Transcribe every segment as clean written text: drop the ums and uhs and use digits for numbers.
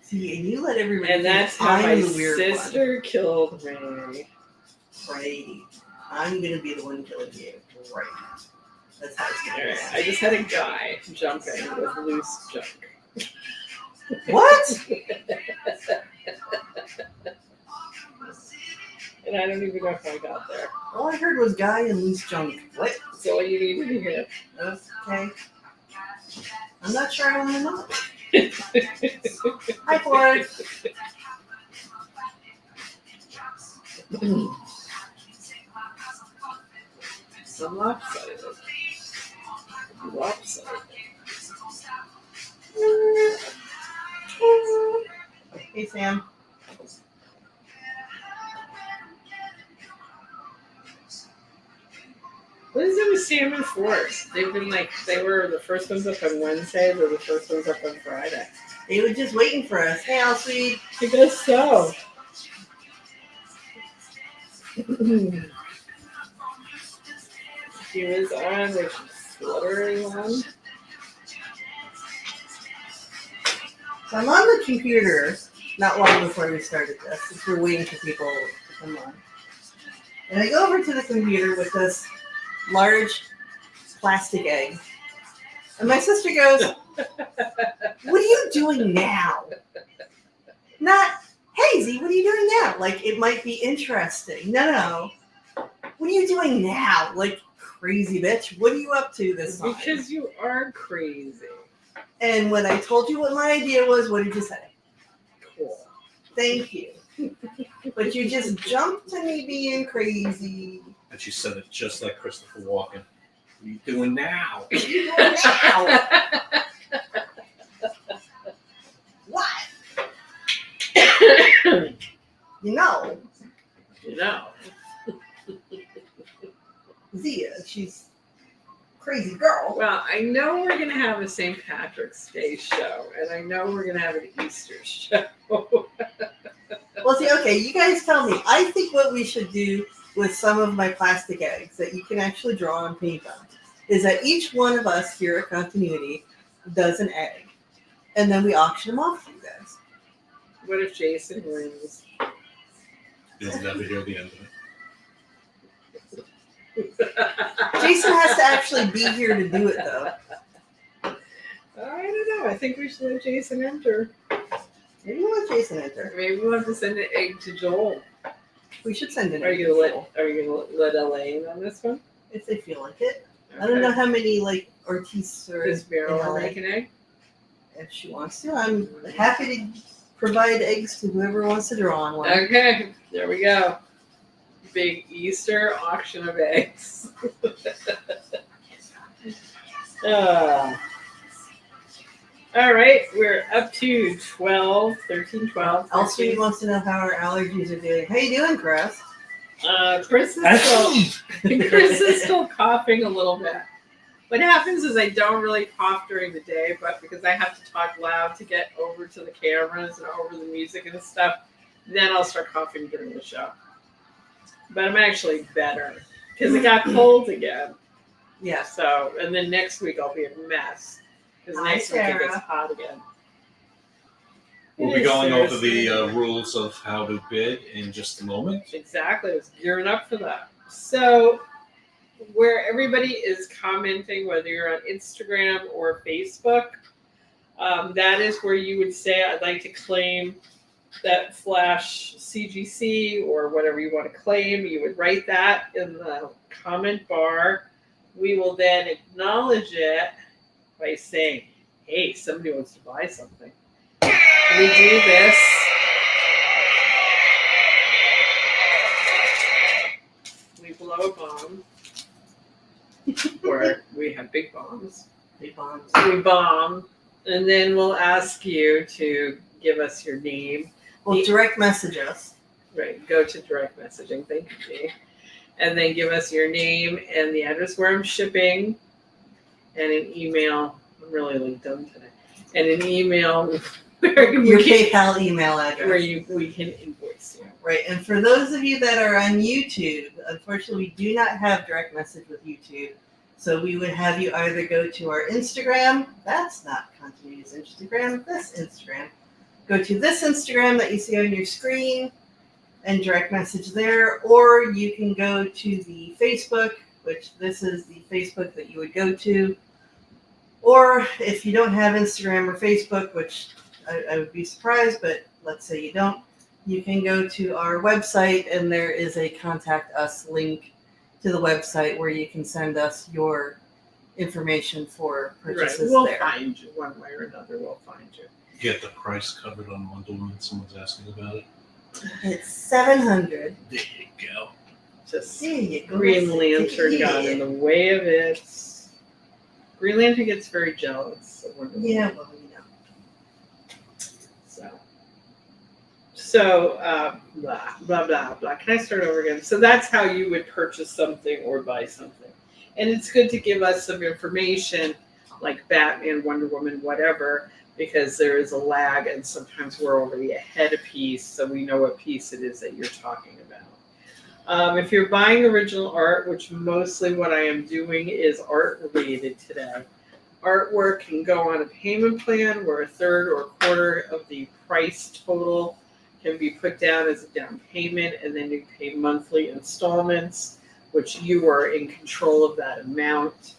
See, and you let everybody. And that's how I'm my the weird sister killed me. one. Right. I'm gonna be the one killing you. Right. That's how it's gonna Alright, be. I just had a guy jumping with loose junk. What? And I don't even know how I got there. All I heard was guy and loose junk. What? That's all you needed to hear. Okay. I'm not sure I want to know. Hi, Ford. I'm lopsided. Lopsided. Hey, Sam. What is it with Sam and Ford? They've been like, they were the first ones up on Wednesday, they're the first ones up on Friday. They were just waiting for us. Hey, all sweet. I guess so. She was on, like, slaughtering one. So I'm on the computer not long before we started this. Since we're waiting for people to come on. And I go over to the computer with this large plastic egg. And my sister goes, what are you doing now? Not, hey, Z, what are you doing now? Like, it might be interesting. No. What are you doing now? Like, crazy bitch. What are you up to this time? Because you are crazy. And when I told you what my idea was, what did you say? Cool. Thank you. But you just jumped to me being crazy. And she said it just like Christopher Walken. What are you doing now? What are you doing now? What? You know, Zia, she's a crazy girl. Well, I know we're going to have a St. Patrick's Day show, and I know we're going to have an Easter show. Well, see, okay, you guys tell me. I think what we should do with some of my plastic eggs that you can actually draw and paint on is that each one of us here at Continuity does an egg, and then we auction them off to you guys. What if Jason wins? You'll never hear the end of it. Jason has to actually be here to do it, though. I don't know. I think we should let Jason enter. Maybe we'll let Jason enter. Maybe we'll have to send an egg to Joel. We should send an Are egg you to gonna Joel let Elaine on this one? if they feel like it. I don't know how many like Ortiz or Does Meryl LA. make an egg? If she wants to, I'm happy to provide eggs to whoever wants to draw on one. Okay, there we go. Big Easter auction of eggs. All right, we're up to 13, 12. Elsie wants to know how our allergies are doing. How you doing, Chris? Chris is still coughing a little bit. What happens is I don't really cough during the day, but because I have to talk loud to get over to the cameras and over the music and stuff, then I'll start coughing during the show. But I'm actually better because it got cold again. Yeah. So, and then next week I'll be a mess because Hi, next week it Sarah. gets hot again. We'll be going over the rules of how to bid in just a moment. Exactly. I was gearing up for that. So, where everybody is commenting, whether you're on Instagram or Facebook, that is where you would say, I'd like to claim that Flash CGC or whatever you want to claim. You would write that in the comment bar. We will then acknowledge it by saying, hey, somebody wants to buy something. We do this. We blow a bomb. Or we have big bombs. Big bombs. We bomb. And then we'll ask you to give us your name. Well, direct message us. Right, go to direct messaging. Thank you, Jay. And then give us your name and the address where I'm shipping and an email. I'm really like dumb today. And an email where Your PayPal email address. where we can invoice you. Right, and for those of you that are on YouTube, unfortunately, we do not have direct message with YouTube. So we would have you either go to our Instagram. That's not Continuity's Instagram. This Instagram. go to this Instagram that you see on your screen and direct message there, or you can go to the Facebook, which this is the Facebook that you would go to. Or if you don't have Instagram or Facebook, which I would be surprised, but let's say you don't, you can go to our website and there is a contact us link to the website where you can send us your information for Right. purchases We'll there. find you one way or another. We'll find you. Get the price covered on Wonder Woman. Someone's asking about it. It's $700. There you go. Just There you go. Green Lantern Yeah. got in the way of it. Green Lantern gets very jealous of Wonder Woman. Yeah, well, you know. So blah, blah, blah, blah. Can I start over again? So that's how you would purchase something or buy something. And it's good to give us some information like Batman, Wonder Woman, whatever, because there is a lag and sometimes we're already ahead of piece, so we know what piece it is that you're talking about. If you're buying original art, which mostly what I am doing is art related today, artwork can go on a payment plan where a third or a quarter of the price total can be put down as a down payment, and then you pay monthly installments, which you are in control of that amount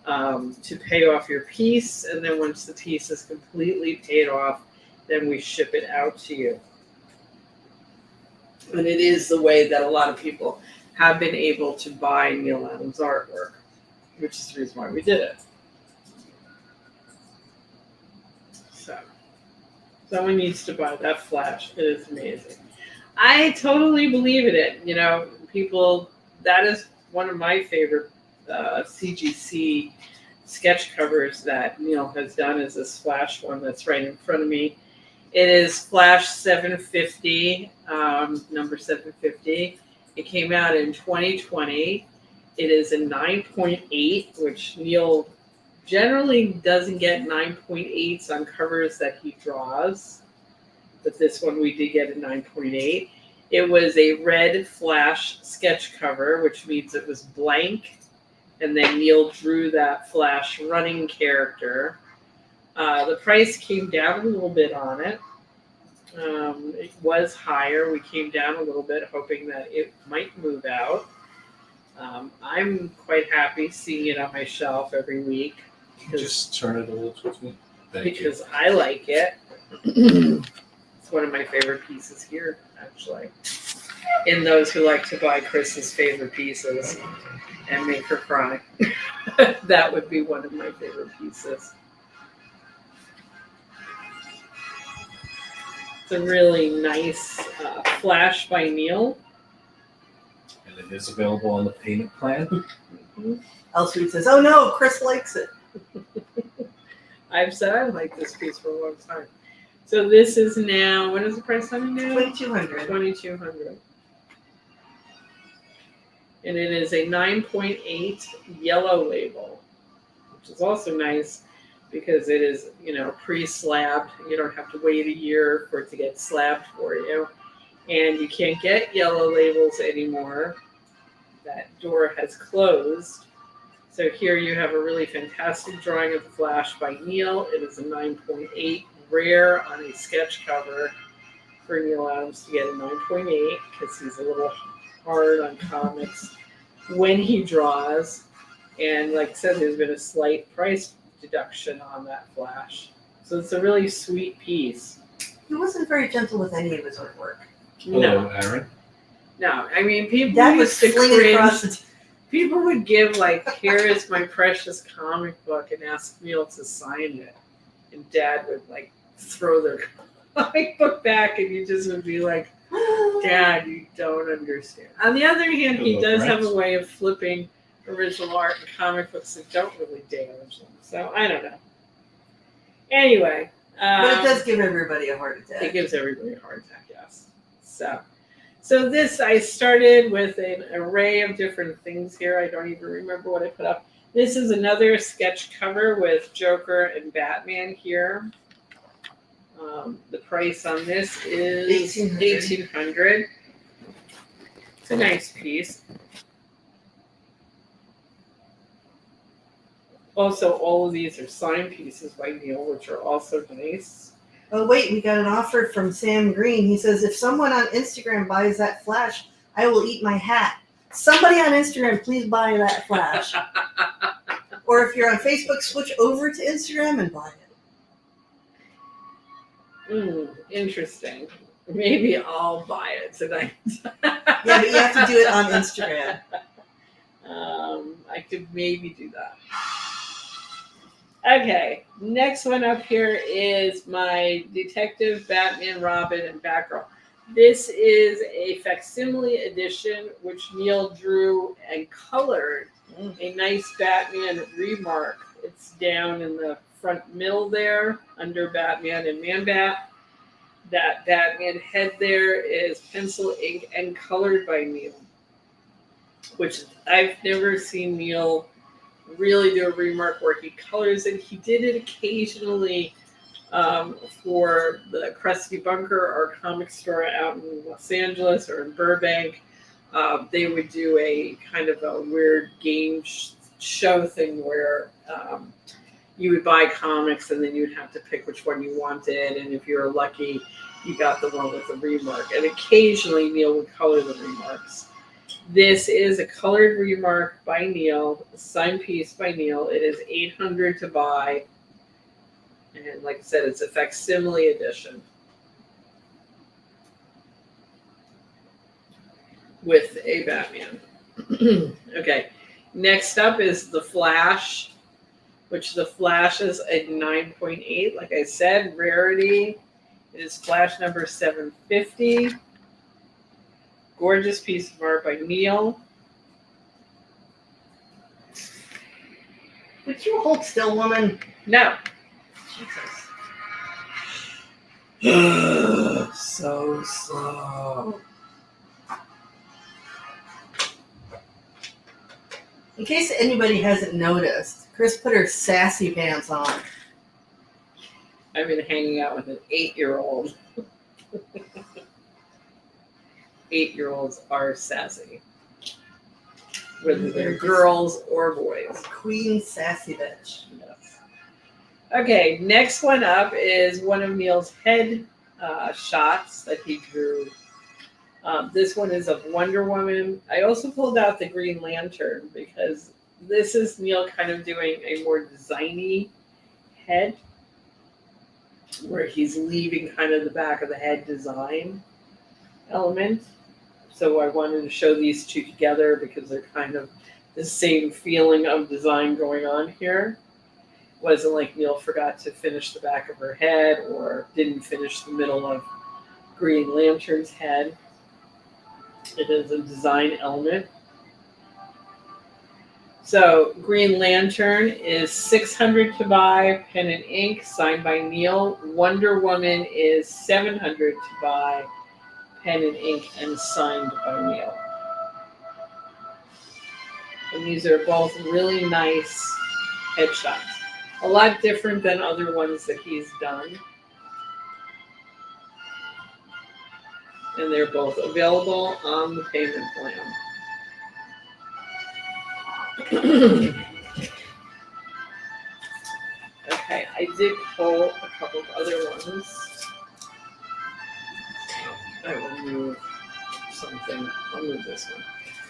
to pay off your piece. And then once the piece is completely paid off, then we ship it out to you. And it is the way that a lot of people have been able to buy Neal Adams artwork, which is the reason why we did it. So, someone needs to buy that Flash. It is amazing. I totally believe in it. You know, people, that is one of my favorite CGC sketch covers that Neal has done, is this Flash one that's right in front of me. It is Flash 750, number 750. It came out in 2020. It is a 9.8, which Neal generally doesn't get 9.8s on covers that he draws, but this one we did get a 9.8. It was a red Flash sketch cover, which means it was blank, and then Neal drew that Flash running character. The price came down a little bit on it. It was higher. We came down a little bit, hoping that it might move out. I'm quite happy seeing it on my shelf every week. Just turn it a little towards me. Thank you. Because I like it. It's one of my favorite pieces here, actually. In those who like to buy Chris's favorite pieces and make her cry, that would be one of my favorite pieces. It's a really nice Flash by Neal. And it is available on the payment plan. Mm-hmm. Elsweet says, "Oh no, Chris likes it." I've said I like this piece for a long time. So this is now, what is the price on it now? $2,200. $2,200. And it is a 9.8 yellow label, which is also nice because it is, you know, pre-slabbed. You don't have to wait a year for it to get slabbed for you. And you can't get yellow labels anymore. That door has closed. So here you have a really fantastic drawing of the Flash by Neal. It is a 9.8, rare on a sketch cover for Neal Adams to get a 9.8 because he's a little hard on comics when he draws. And like I said, there's been a slight price deduction on that Flash. So it's a really sweet piece. He wasn't very gentle with any of his artwork. Hello, Aaron. No, I mean, people That used was to flinging across cringe. the People would give, like, here is my precious comic book and ask Neal to sign it. And Dad would, like, throw their comic book back and you just would be like, Dad, you don't understand. On the other hand, he does have a way of flipping original art and comic books that don't really damage them. So, I don't know. Anyway. But it does give everybody a heart attack. It gives everybody a heart attack, yes. So this, I started with an array of different things here. I don't even remember what I put up. This is another sketch cover with Joker and Batman here. The price on this is $1,800. It's a nice piece. Also, all of these are signed pieces by Neal, which are also nice. Oh, wait, we got an offer from Sam Green. He says, if someone on Instagram buys that flash, I will eat my hat. Somebody on Instagram, please buy that flash. Or if you're on Facebook, switch over to Instagram and buy it. Interesting. Maybe I'll buy it tonight. Yeah, but you have to do it on Instagram. I could maybe do that. Okay, next one up here is my Detective Batman, Robin, and Batgirl. This is a facsimile edition, which Neal drew and colored. A nice Batman remark. It's down in the front middle there, under Batman and Man-Bat. That Batman head there is pencil, ink, and colored by Neal, which I've never seen Neal really do a remark where he colors it. He did it occasionally for the Krusty Bunker, our comic store out in Los Angeles or in Burbank. They would do a kind of a weird game show thing where you would buy comics and then you'd have to pick which one you wanted. And if you were lucky, you got the one with the remark. And occasionally Neal would color the remarks. This is a colored remark by Neal, a signed piece by Neal. It is $800 to buy. And like I said, it's a facsimile edition with a Batman. Okay, next up is The Flash, which The Flash is a 9.8. Like I said, rarity. It is Flash number 750. Gorgeous piece of art by Neal. Would you hold still, woman? No. Jesus. So slow. In case anybody hasn't noticed, Chris put her sassy pants on. I've been hanging out with an 8-year-old. 8-year-olds are sassy, whether they're girls or boys. Queen sassy bitch. Yes. Okay, next one up is one of Neal's head shots that he drew. This one is of Wonder Woman. I also pulled out the Green Lantern because this is Neal kind of doing a more designy head, where he's leaving kind of the back of the head design element. So I wanted to show these two together because they're kind of the same feeling of design going on here. It wasn't like Neal forgot to finish the back of her head or didn't finish the middle of Green Lantern's head. It is a design element. So Green Lantern is $600 to buy, pen and ink, signed by Neal. Wonder Woman is $700 to buy, pen and ink, and signed by Neal. And these are both really nice headshots. A lot different than other ones that he's done. And they're both available on the payment plan. Okay, I did pull a couple of other ones. I will move something. I'll move this one.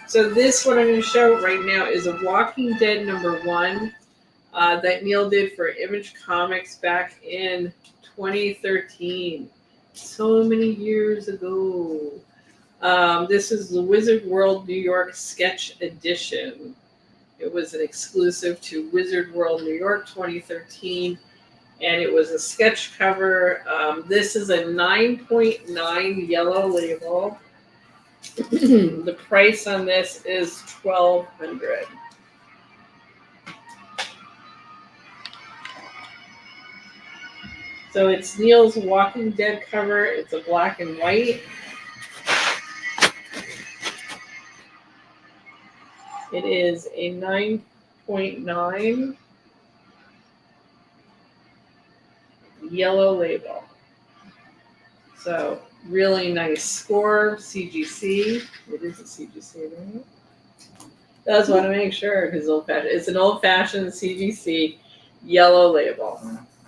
So this one I'm going to show right now is a Walking Dead #1 that Neal did for Image Comics back in 2013. So many years ago. This is the Wizard World New York Sketch Edition. It was an exclusive to Wizard World New York 2013, and it was a sketch cover. This is a 9.9 yellow label. The price on this is $1,200. So it's Neal's Walking Dead cover. It's a black and white. It is a 9.9 yellow label. So really nice score, CGC. It is a CGC, right? Just want to make sure because it's an old-fashioned CGC yellow label.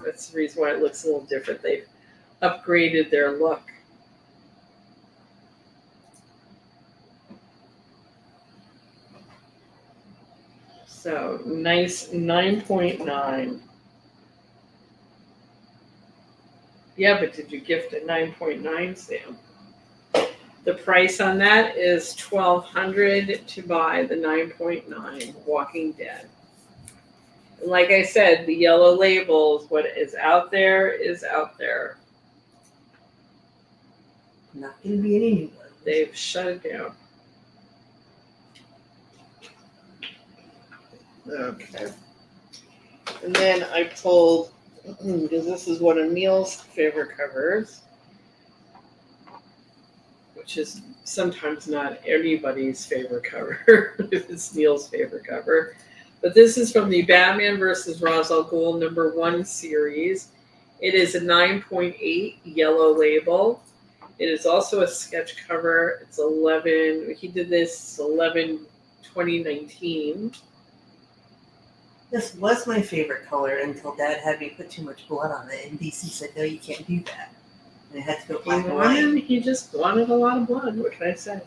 That's the reason why it looks a little different. They've upgraded their look. So nice 9.9. Yeah, but did you gift a 9.9, Sam? The price on that is $1,200 to buy the 9.9 Walking Dead. And like I said, the yellow labels, what is out there is out there. Not going to be any new ones. They've shut it down. Okay. And then I pulled, because this is one of Neal's favorite covers, which is sometimes not anybody's favorite cover, if it's Neal's favorite cover. But this is from the Batman vs. Ra's al Ghul #1 series. It is a 9.8 yellow label. It is also a sketch cover. It's 11, he did this 11/2019. This was my favorite color until Dad had me put too much blood on it, and DC said, no, you can't do that. And I had to go black and white. He just wanted a lot of blood, what can I say?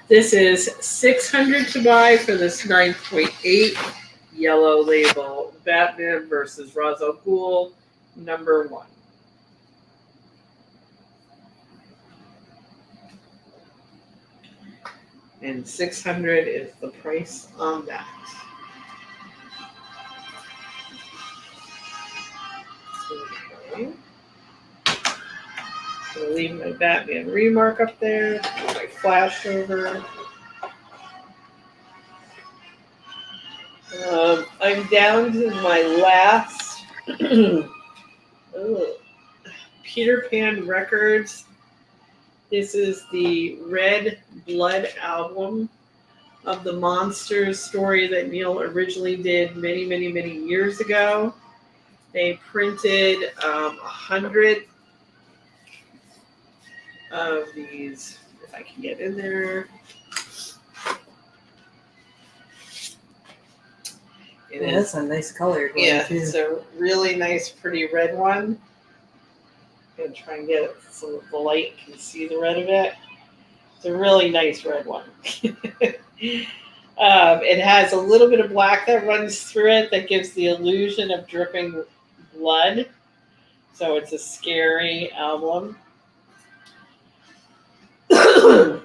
This is $600 to buy for this 9.8 yellow label, Batman vs. Ra's al Ghul #1. And $600 is the price on that. Okay. I'll leave my Batman remark up there, my flash over. I'm down to my last Peter Pan Records. This is the Red Blood album of the Monsters story that Neal originally did many, many, many years ago. They printed 100 of these, if I can get in there. That's a nice color. Yeah, it's a really nice, pretty red one. I'm going to try and get it so the light can see the red of it. It's a really nice red one. It has a little bit of black that runs through it that gives the illusion of dripping blood. So it's a scary album.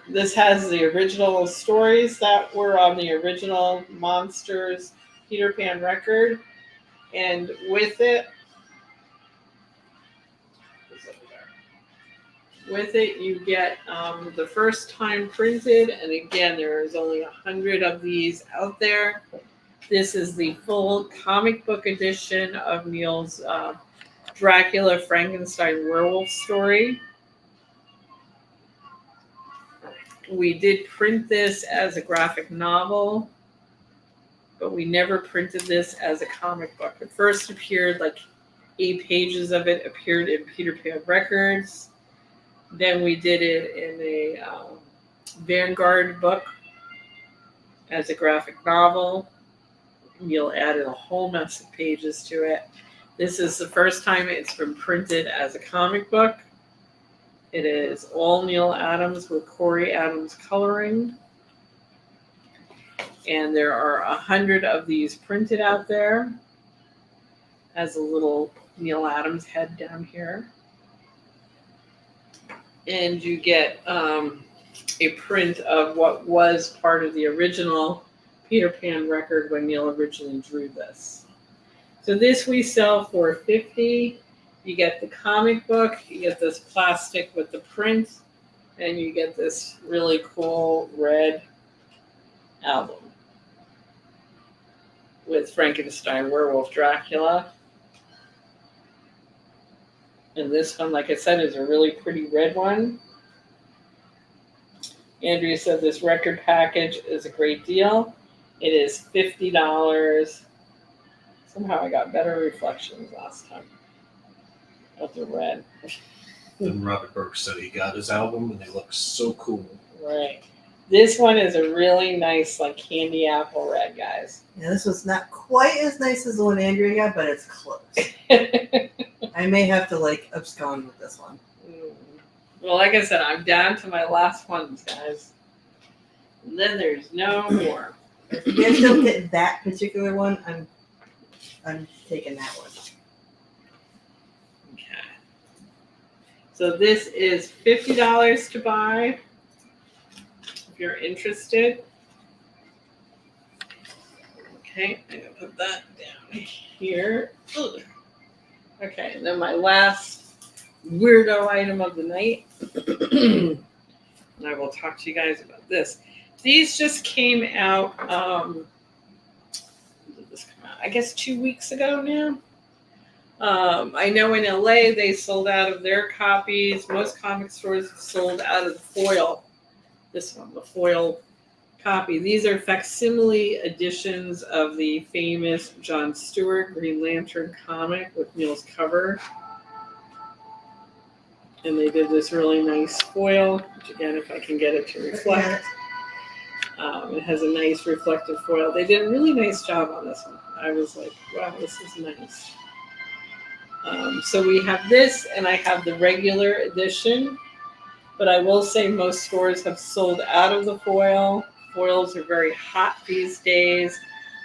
This has the original stories that were on the original Monsters Peter Pan record. And with it, you get the first time printed, and again, there's only 100 of these out there. This is the full comic book edition of Neal's Dracula Frankenstein werewolf story. We did print this as a graphic novel, but we never printed this as a comic book. It first appeared, like 8 pages of it appeared in Peter Pan Records. Then we did it in a Vanguard book as a graphic novel. Neal added a whole mess of pages to it. This is the first time it's been printed as a comic book. It is all Neal Adams with Corey Adams coloring. And there are 100 of these printed out there. Has a little Neal Adams head down here. And you get a print of what was part of the original Peter Pan record when Neal originally drew this. So this we sell for $50. You get the comic book, you get this plastic with the print, and you get this really cool red album with Frankenstein Werewolf Dracula. And this one, like I said, is a really pretty red one. Andrea said this record package is a great deal. It is $50. Somehow I got better reflections last time of the red. And Robert Burke said he got his album and they look so cool. Right. This one is a really nice, like, candy apple red, guys. Yeah, this was not quite as nice as the one Andrea got, but it's close. I may have to like abscond with this one. Well, like I said, I'm down to my last ones, guys. And then there's no more. If you guys don't get that particular one, I'm taking that one. Okay. So this is $50 to buy. If you're interested. Okay, I'm gonna put that down here. Ugh. Okay, and then my last weirdo item of the night. And I will talk to you guys about this. These just came out, when did this come out? I guess 2 weeks ago now. I know in LA they sold out of their copies. Most comic stores have sold out of the foil. This one, the foil copy. These are facsimile editions of the famous Jon Stewart Green Lantern comic with Neal's cover. And they did this really nice foil, which again, if I can get it to reflect. It has a nice reflective foil. They did a really nice job on this one. I was like, wow, this is nice. So we have this, and I have the regular edition. But I will say most stores have sold out of the foil. Foils are very hot these days.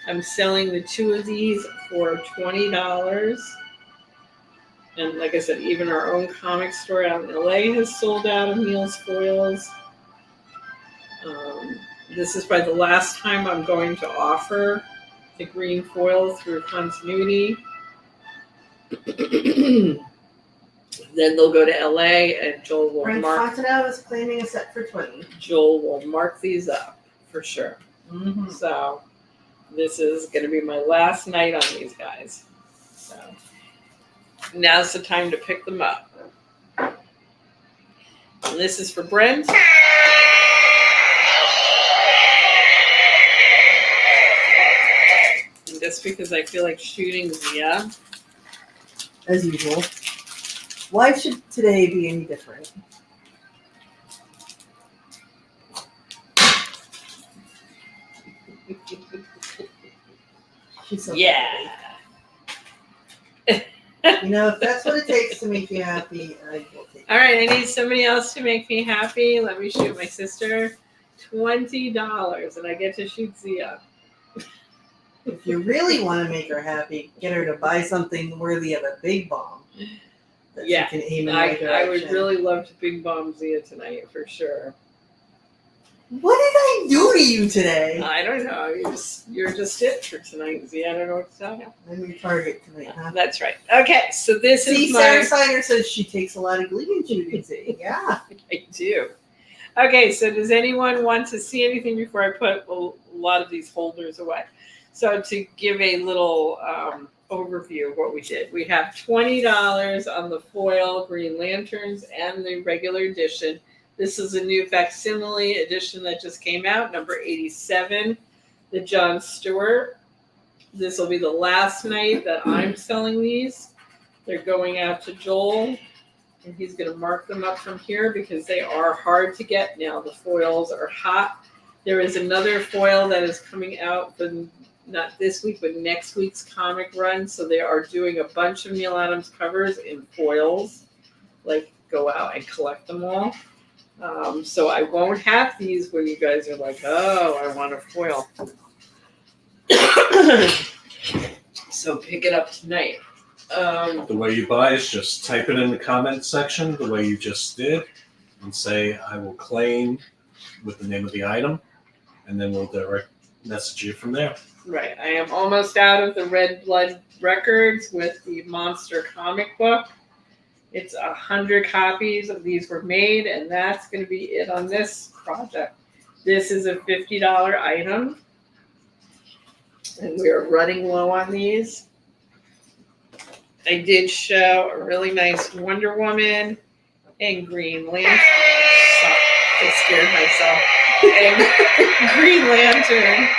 I'm selling the 2 of these for $20. And like I said, even our own comic store out in LA has sold out of Neal's foils. This is probably the last time I'm going to offer the green foil through continuity. Then they'll go to LA and Joel will Frank mark. Fontanelle is claiming a set for 20. Joel will mark these up for sure. Mm-hmm. So this is going to be my last night on these guys. So now's the time to pick them up. And this is for Brent. And just because I feel like shooting Zia. As usual. Why should today be any different? She's so Yeah. happy. You know, if that's what it takes to make you happy, I will take it. All right, I need somebody else to make me happy. Let me shoot my sister. $20, and I get to shoot Zia. If you really want to make her happy, get her to buy something worthy of a big bomb. That Yeah, she can aim in my direction. I would really love to big bomb Zia tonight for sure. What did I do to you today? I don't know. You're just it for tonight, Zia. I don't know what to tell you. I'm your target tonight, huh? That's right. Okay, so this See, is my. Sarah Sider says she takes a lot of glee in shooting. See, yeah. I do. Okay, so does anyone want to see anything before I put a lot of these holders away? So to give a little overview of what we did, we have $20 on the foil Green Lanterns and the regular edition. This is a new facsimile edition that just came out, number 87, the Jon Stewart. This will be the last night that I'm selling these. They're going out to Joel, and he's going to mark them up from here because they are hard to get now. The foils are hot. There is another foil that is coming out for not this week, but next week's comic run. So they are doing a bunch of Neal Adams covers in foils. Like, go out and collect them all. So I won't have these when you guys are like, oh, I want a foil. So pick it up tonight. The way you buy is just type it in the comments section the way you just did and say, I will claim with the name of the item, and then we'll direct message you from there. Right. I am almost out of the Red Blood Records with the Monster comic book. It's 100 copies of these were made, and that's going to be it on this project. This is a $50 item, and we are running low on these. I did show a really nice Wonder Woman and Green Lantern. I scared myself. And Green Lantern.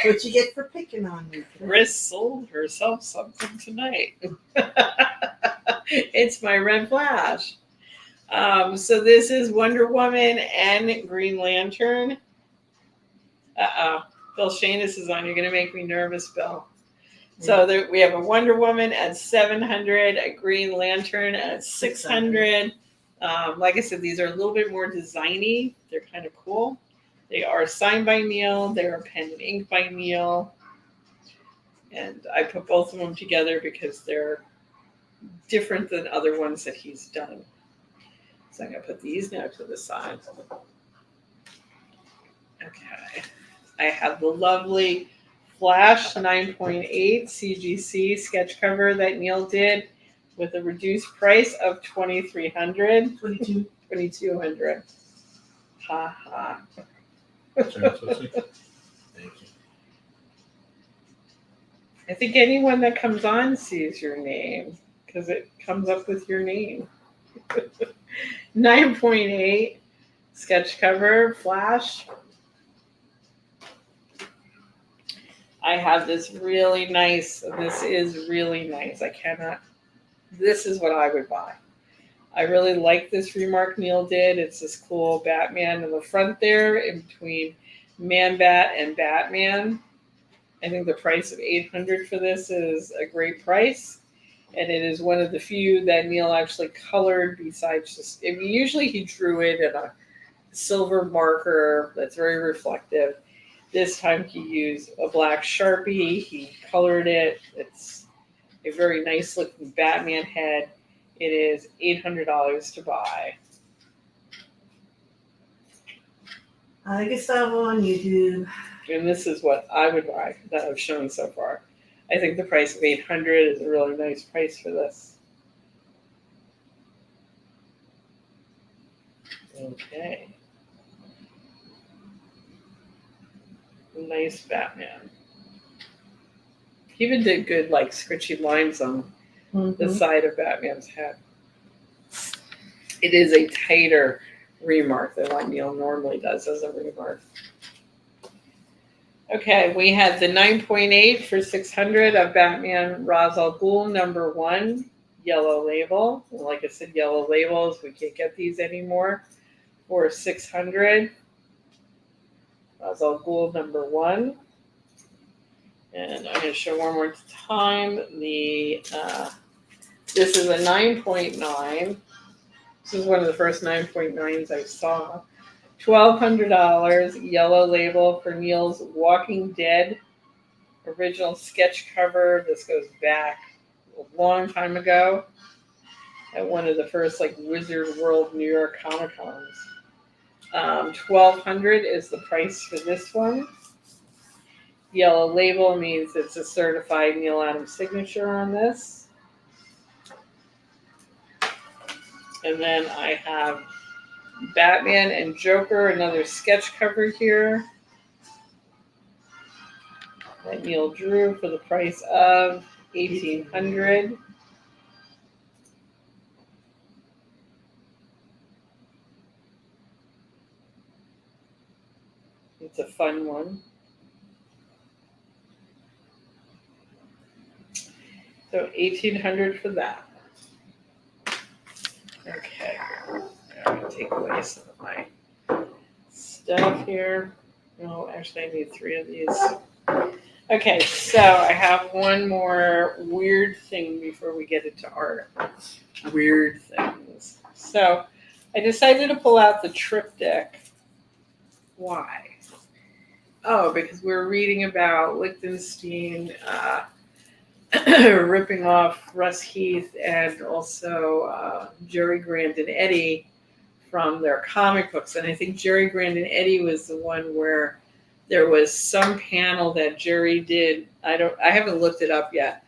What you get for picking on me? Chris sold herself something tonight. It's my Red Flash. So this is Wonder Woman and Green Lantern. Bill Shanus is on. You're going to make me nervous, Bill. So there, we have a Wonder Woman at 700, a Green Lantern at 600. Like I said, these are a little bit more designy. They're kind of cool. They are signed by Neal. They are pen and ink by Neal. And I put both of them together because they're different than other ones that he's done. So I'm going to put these now to the side. Okay. I have the lovely Flash 9.8 CGC sketch cover that Neal did with a reduced price of $2,300. 2,200. Ha ha. Sorry, Tootsie. Thank you. I think anyone that comes on sees your name because it comes up with your name. 9.8 sketch cover Flash. I have this really nice, this is really nice. This is what I would buy. I really like this remark Neal did. It's this cool Batman in the front there in between Man-Bat and Batman. I think the price of $800 for this is a great price. And it is one of the few that Neal actually colored besides just, usually he drew it in a silver marker that's very reflective. This time he used a black Sharpie. He colored it. It's a very nice looking Batman head. It is $800 to buy. Gustavo on YouTube. And this is what I would buy that I've shown so far. I think the price of $800 is a really nice price for this. Okay. Nice Batman. He even did good, like, scritchy lines on the side of Batman's head. It is a tighter remark than what Neal normally does as a remark. Okay, we had the 9.8 for $600 of Batman Ra's al Ghul #1 yellow label. And like I said, yellow labels, we can't get these anymore. For $600. Ra's al Ghul #1. And I'm going to show one more time. This is a 9.9. This is one of the first 9.9s I saw. $1,200 yellow label for Neal's Walking Dead original sketch cover. This goes back a long time ago at one of the first like Wizard World New York Comic Cons. $1,200 is the price for this one. Yellow label means it's a certified Neal Adams signature on this. And then I have Batman and Joker, another sketch cover here that Neal drew for the price of $1,800. It's a fun one. So $1,800 for that. Okay. I'm going to take away some of my stuff here. No, actually, I need 3 of these. Okay, so I have one more weird thing before we get into art. Weird things. So I decided to pull out the triptych. Why? Oh, because we're reading about Lichtenstein ripping off Russ Heath and also Jerry Grand and Eddie from their comic books. And I think Jerry Grand and Eddie was the one where there was some panel that Jerry did. I haven't looked it up yet,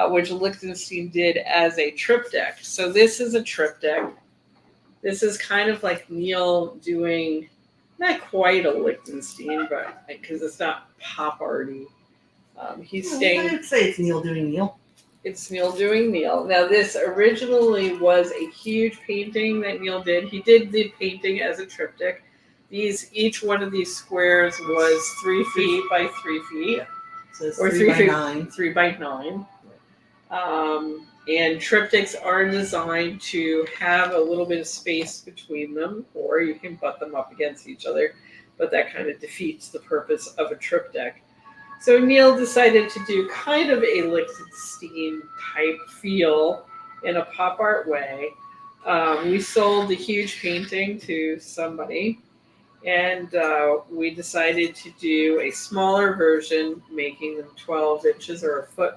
which Lichtenstein did as a triptych. So this is a triptych. This is kind of like Neal doing, not quite a Lichtenstein, but because it's not pop arty. He's staying. I'd say it's Neal doing Neal. It's Neal doing Neal. Now, this originally was a huge painting that Neal did. He did the painting as a triptych. Each one of these squares was 3 feet by 3 feet. Yeah. So it's Or 3 3 by feet, 9. 3 by 9. And triptychs are designed to have a little bit of space between them, or you can butt them up against each other, but that kind of defeats the purpose of a triptych. So Neal decided to do kind of a Lichtenstein type feel in a pop art way. We sold the huge painting to somebody, and we decided to do a smaller version, making them 12 inches or a foot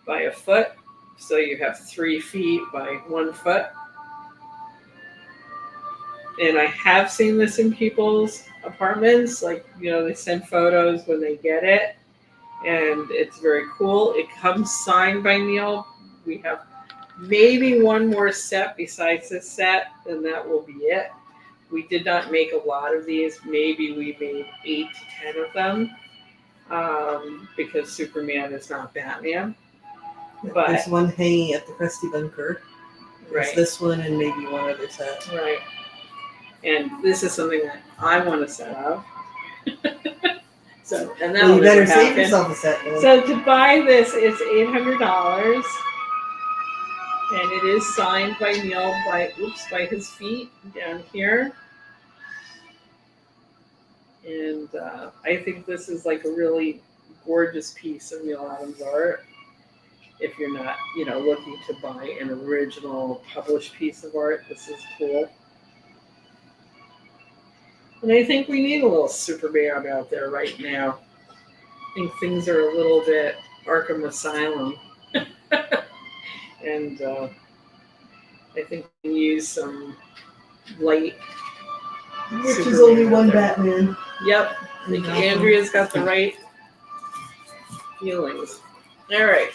by a foot. So you have 3 feet by 1 foot. And I have seen this in people's apartments. Like, they send photos when they get it. And it's very cool. It comes signed by Neal. We have maybe one more set besides this set, and that will be it. We did not make a lot of these. Maybe we made 8 to 10 of them, because Superman is not Batman. But There's one hanging at the Krusty Bunker. There's right, this one and maybe one other set. right. And this is something that I want to set up. So, and that Well, you better never save happen. yourself a set. Then. So to buy this, it's $800, and it is signed by Neal by his feet down here. And I think this is like a really gorgeous piece of Neal Adams art. If you're not, looking to buy an original published piece of art, this is cool. And I think we need a little Superman out there right now. I think things are a little bit Arkham Asylum. And I think we can use some light. Which is Superman only out one there. Batman. Yep. I think Andrea's got the right feelings. All right.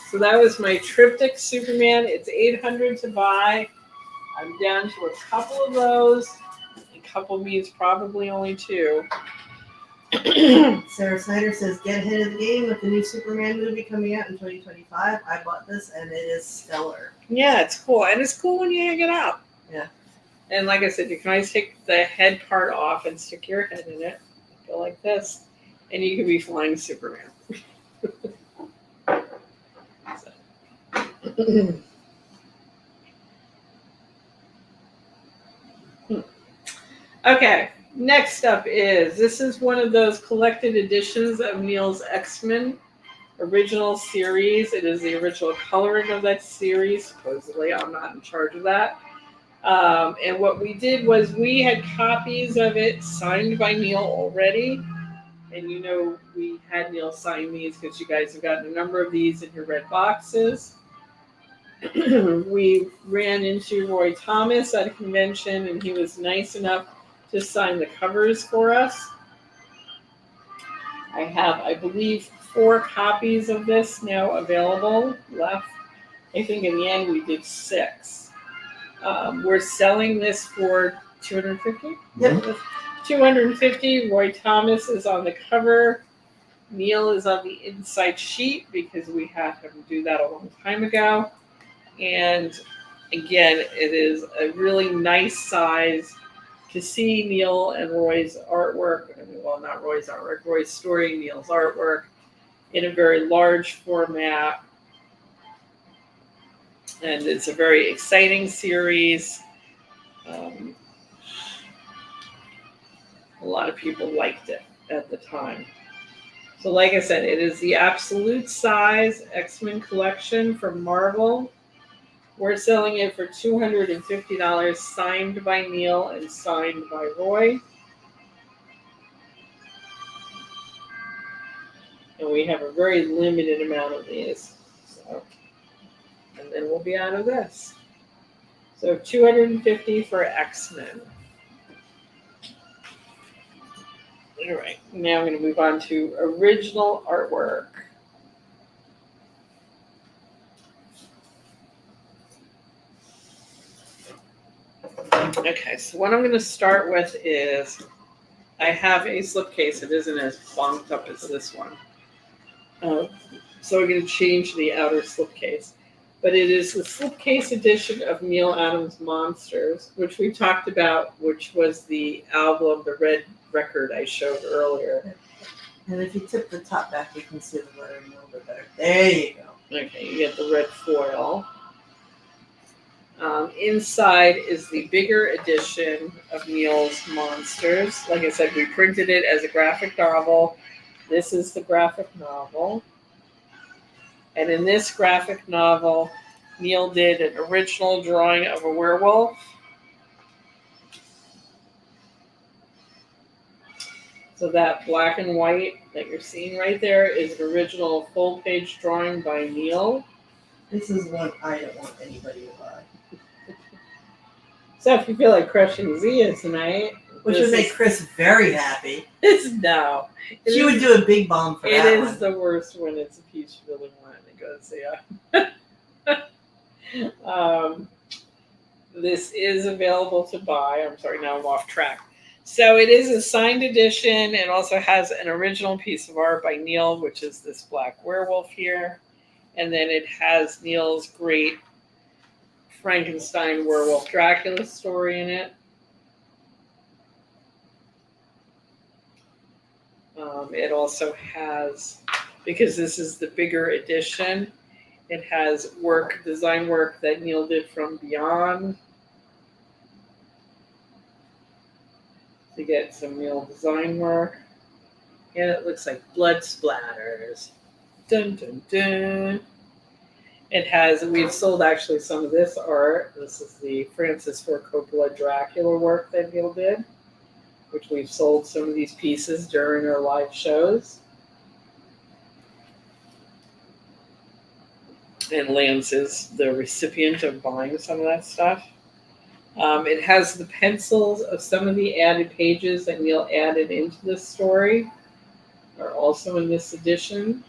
So that was my triptych Superman. It's $800 to buy. I'm down to a couple of those. A couple means probably only 2. Sarah Snyder says, get ahead of the game with the new Superman movie coming out in 2025. I bought this and it is stellar. Yeah, it's cool. And it's cool when you hang it up. Yeah. And like I said, you can always take the head part off and stick your head in it. Go like this. And you can be flying Superman. Okay, next up this is one of those collected editions of Neal's X-Men original series. It is the original coloring of that series. Supposedly, I'm not in charge of that. And what we did was we had copies of it signed by Neal already. And we had Neal sign these because you guys have gotten a number of these in your red boxes. We ran into Roy Thomas at a convention, and he was nice enough to sign the covers for us. I have, I believe, 4 copies of this now available left. I think in the end we did 6. We're selling this for $250. Yep. $250. Roy Thomas is on the cover. Neal is on the inside sheet because we had him do that a long time ago. And again, it is a really nice size to see Neal and Roy's artwork. Well, not Roy's artwork, Roy's story, Neal's artwork in a very large format. And it's a very exciting series. A lot of people liked it at the time. So like I said, it is the absolute size X-Men collection from Marvel. We're selling it for $250, signed by Neal and signed by Roy. And we have a very limited amount of these. And then we'll be out of this. So $250 for X-Men. All right, now I'm going to move on to original artwork. Okay, so what I'm going to start with is I have a slipcase. It isn't as bonked up as this one. So I'm going to change the outer slipcase. But it is the slipcase edition of Neal Adams Monsters, which we talked about, which was the album, the red record I showed earlier. And if you tip the top back, you can see the lettering a little bit better. There you go. Okay, you get the red foil. Inside is the bigger edition of Neal's Monsters. Like I said, we printed it as a graphic novel. This is the graphic novel. And in this graphic novel, Neal did an original drawing of a werewolf. So that black and white that you're seeing right there is an original full-page drawing by Neal. This is one I don't want anybody to buy. So if you feel like crushing Zia tonight, Which would make Chris very happy. No. She would do a big bomb for that It one. is the worst when it's a piece you really want and it goes Zia. This is available to buy. I'm sorry, now I'm off track. So it is a signed edition and also has an original piece of art by Neal, which is this black werewolf here. And then it has Neal's great Frankenstein werewolf Dracula story in it. It also has, because this is the bigger edition, it has design work that Neal did from Beyond. To get some Neal design work. And it looks like blood splatters. Dun dun dun. We've sold actually some of this art. This is the Francis Ford Coppola Dracula work that Neal did, which we've sold some of these pieces during our live shows. And Lance is the recipient of buying some of that stuff. It has the pencils of some of the added pages that Neal added into this story are also in this edition.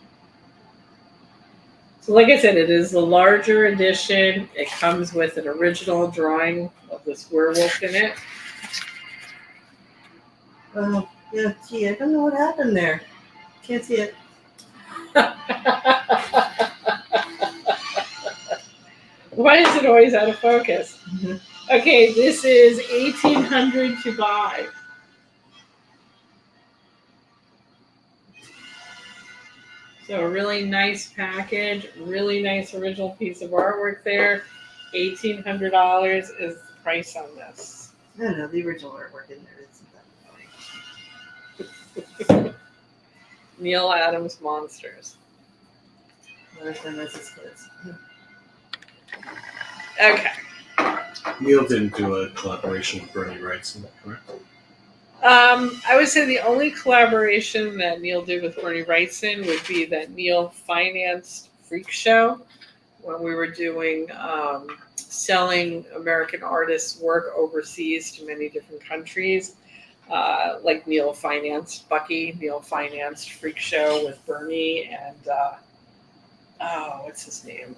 So like I said, it is the larger edition. It comes with an original drawing of this werewolf in it. Oh, yeah, gee, I don't know what happened there. Can't see it. Why is it always out of focus? Mm-hmm. Okay, this is $1,800 to buy. So a really nice package, really nice original piece of artwork there. $1,800 is the price on this. I don't know, the original artwork in there isn't that funny. Neal Adams Monsters. Last time this is kids. Okay. Neal didn't do a collaboration with Bernie Wrightson, correct? I would say the only collaboration that Neal did with Bernie Wrightson would be that Neal financed Freak Show when we were doing selling American artists' work overseas to many different countries. Like Neal financed Bucky, Neal financed Freak Show with Bernie, and what's his name?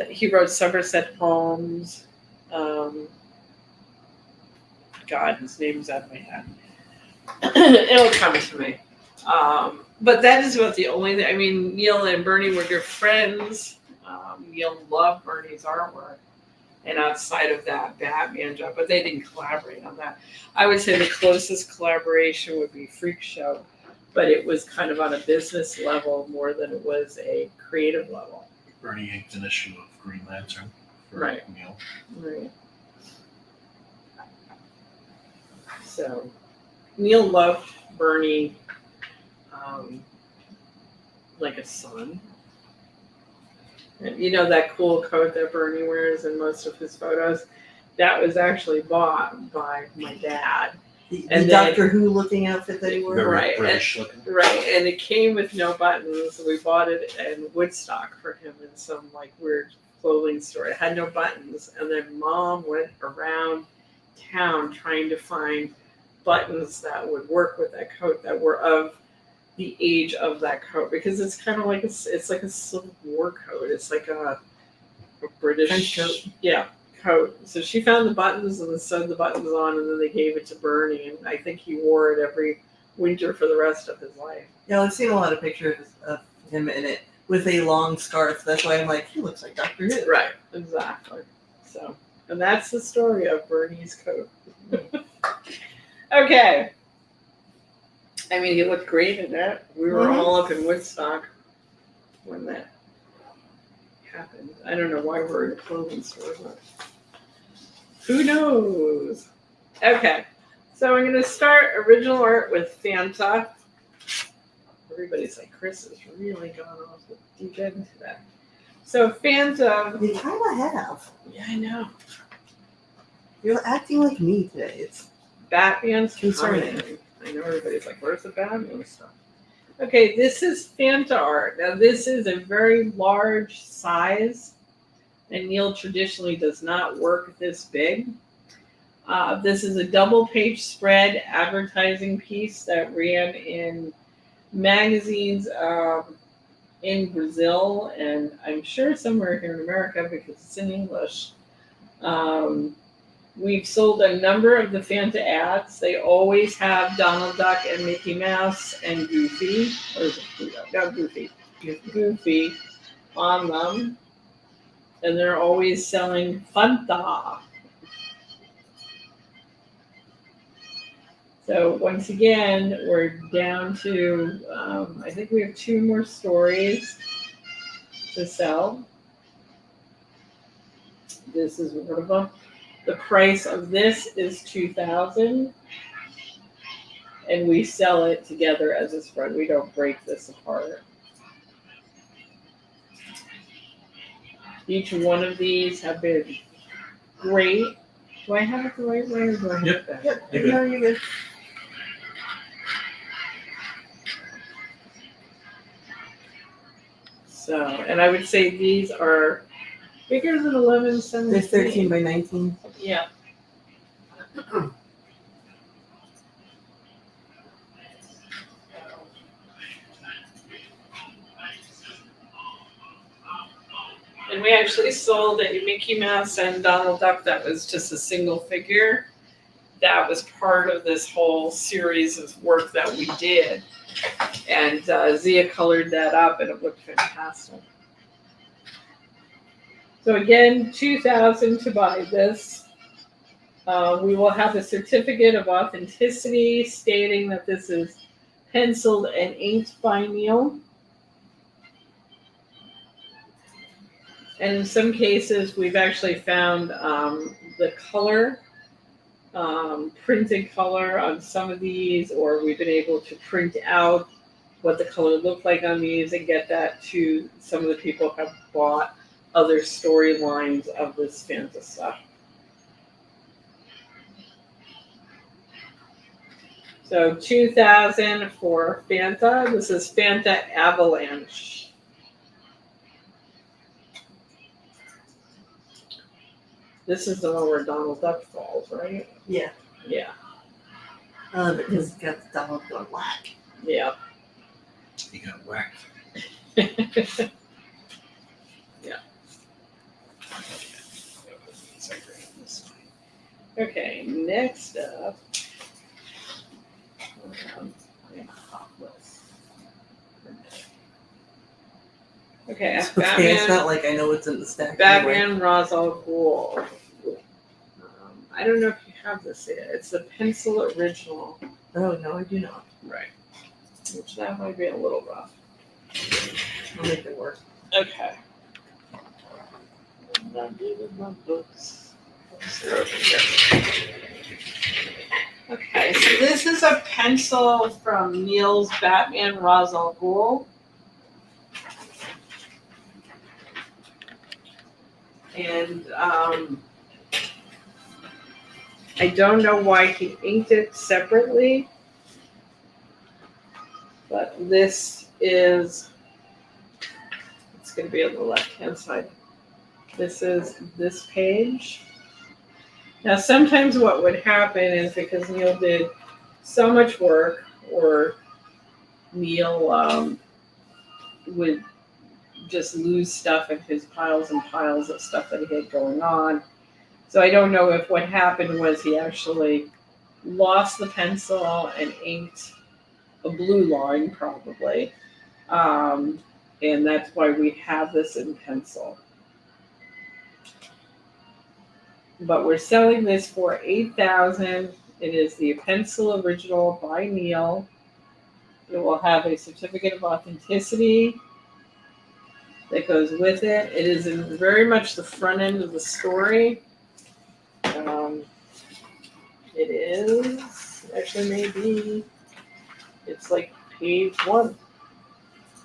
He wrote Somerset Poems. God, his name's out of my head. It'll come to me. But that is about the only thing. I mean, Neal and Bernie were good friends. Neal loved Bernie's artwork. And outside of that, Batman job, but they didn't collaborate on that. I would say the closest collaboration would be Freak Show, but it was kind of on a business level more than it was a creative level. Bernie inked an issue of Green Lantern for Right. Neal. Right. So, Neal loved Bernie like a son. And you know that cool coat that Bernie wears in most of his photos? That was actually bought by my dad. The And then- Doctor Who looking outfit that he wore. Very Right. British looking. Right, and it came with no buttons. We bought it in Woodstock for him in some like weird clothing store. It had no buttons, and then Mom went around town trying to find buttons that would work with that coat that were of the age of that coat, because it's kind of like it's like a Civil War coat. It's like a British French coat. Yeah, coat. So she found the buttons and then sewed the buttons on, and then they gave it to Bernie, and I think he wore it every winter for the rest of his life. Yeah, I've seen a lot of pictures of him in it with a long scarf. That's why I'm like, he looks like Doctor Who. Right, exactly. So, and that's the story of Bernie's coat. Okay. I mean, he looked great in it. We were all up in Woodstock when that happened. I don't know why we're in a clothing store, but who knows? Okay. So I'm going to start original art with Fanta. Everybody's like, Chris has really gone off the deep end today. So Fanta. You kind of have. Yeah, I know. You're acting like me today. It's Batman's concerning. commenting. I know everybody's like, where's the Batman stuff? Okay, this is Fanta art. Now this is a very large size, and Neal traditionally does not work this big. This is a double-page spread advertising piece that ran in magazines in Brazil, and I'm sure somewhere here in America because it's in English. We've sold a number of the Fanta ads. They always have Donald Duck and Mickey Mouse and Goofy, or not Goofy, Goofy on them. And they're always selling Fanta. So once again, we're down to, I think we have 2 more stories to sell. This is one of them. The price of this is $2,000, and we sell it together as a spread. We don't break this apart. Each one of these have been great. Do I have it the right way, or do I have it back? Yep. You're good. No, you're good. So, and I would say these are bigger than 11, 17. They're 13 by 19. Yeah. And we actually sold a Mickey Mouse and Donald Duck that was just a single figure. That was part of this whole series of work that we did. And Zia colored that up, and it looked fantastic. So again, $2,000 to buy this. We will have a certificate of authenticity stating that this is penciled and inked by Neal. And in some cases, we've actually found the color, printed color on some of these, or we've been able to print out what the color looked like on these and get that to some of the people who have bought other storylines of this Fanta stuff. So $2,000 for Fanta. This is Fanta Avalanche. This is the one where Donald Duck falls, right? Yeah. Yeah. Because it's got the Donald going whack. Yeah. You got whacked. Yeah. Okay, next up. Okay, Okay, it's not like I know what's in the stack. Batman Anyway. Ra's al Ghul. I don't know if you have this yet. It's the pencil original. Oh, no, I do not. Right. Which that might be a little rough. I'll make it work. Okay. Not even my books. They're over here. Okay, so this is a pencil from Neal's Batman Ra's al Ghul. And I don't know why he inked it separately, but this is, it's going to be on the left-hand side. This is this page. Now, sometimes what would happen is because Neal did so much work, or Neal would just lose stuff in his piles and piles of stuff that he had going on. So I don't know if what happened was he actually lost the pencil and inked a blue line, probably. And that's why we have this in pencil. But we're selling this for $8,000. It is the pencil original by Neal. It will have a certificate of authenticity that goes with it. It is in very much the front end of the story. It is actually maybe it's like page 1.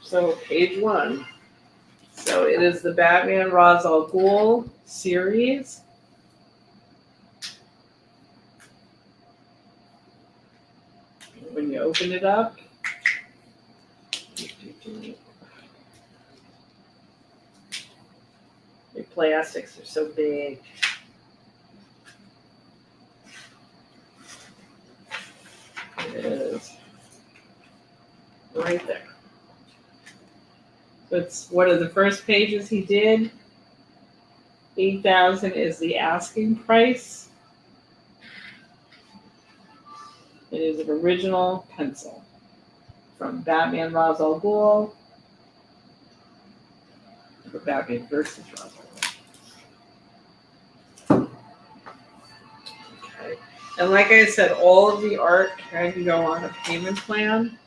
So page 1. So it is the Batman Ra's al Ghul series. When you open it up, the plastics are so big. It is right there. So it's one of the first pages he did. 8,000 is the asking price. It is an original pencil from Batman Ra's al Ghul. For Batman versus Ra's al Ghul. Okay. And like I said, all of the art can go on a payment plan.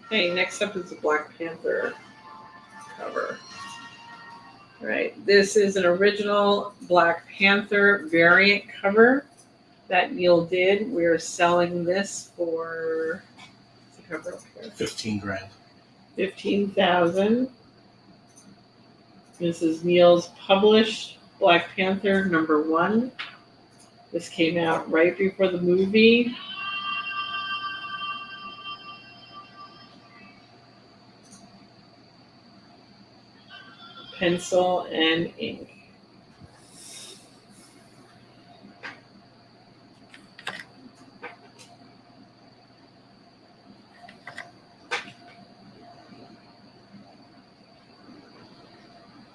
Okay, next up is the Black Panther cover. All right, this is an original Black Panther variant cover that Neal did. We're selling this for, what's the cover up here? 15 grand. 15,000. This is Neal's published Black Panther #1. This came out right before the movie. Pencil and ink.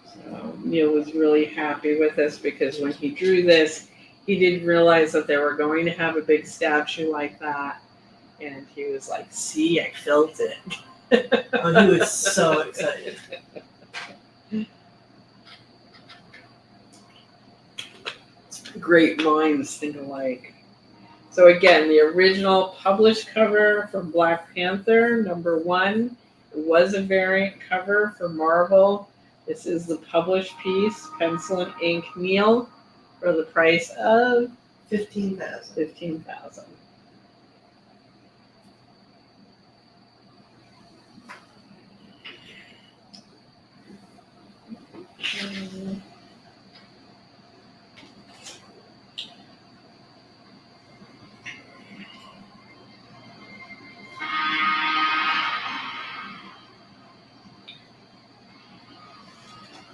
So Neal was really happy with this because when he drew this, he didn't realize that they were going to have a big statue like that. And he was like, see, I felt it. Oh, he was so excited. Great minds think alike. So again, the original published cover from Black Panther #1. It was a variant cover for Marvel. This is the published piece, pencil and ink Neal, for the price of 15,000. 15,000.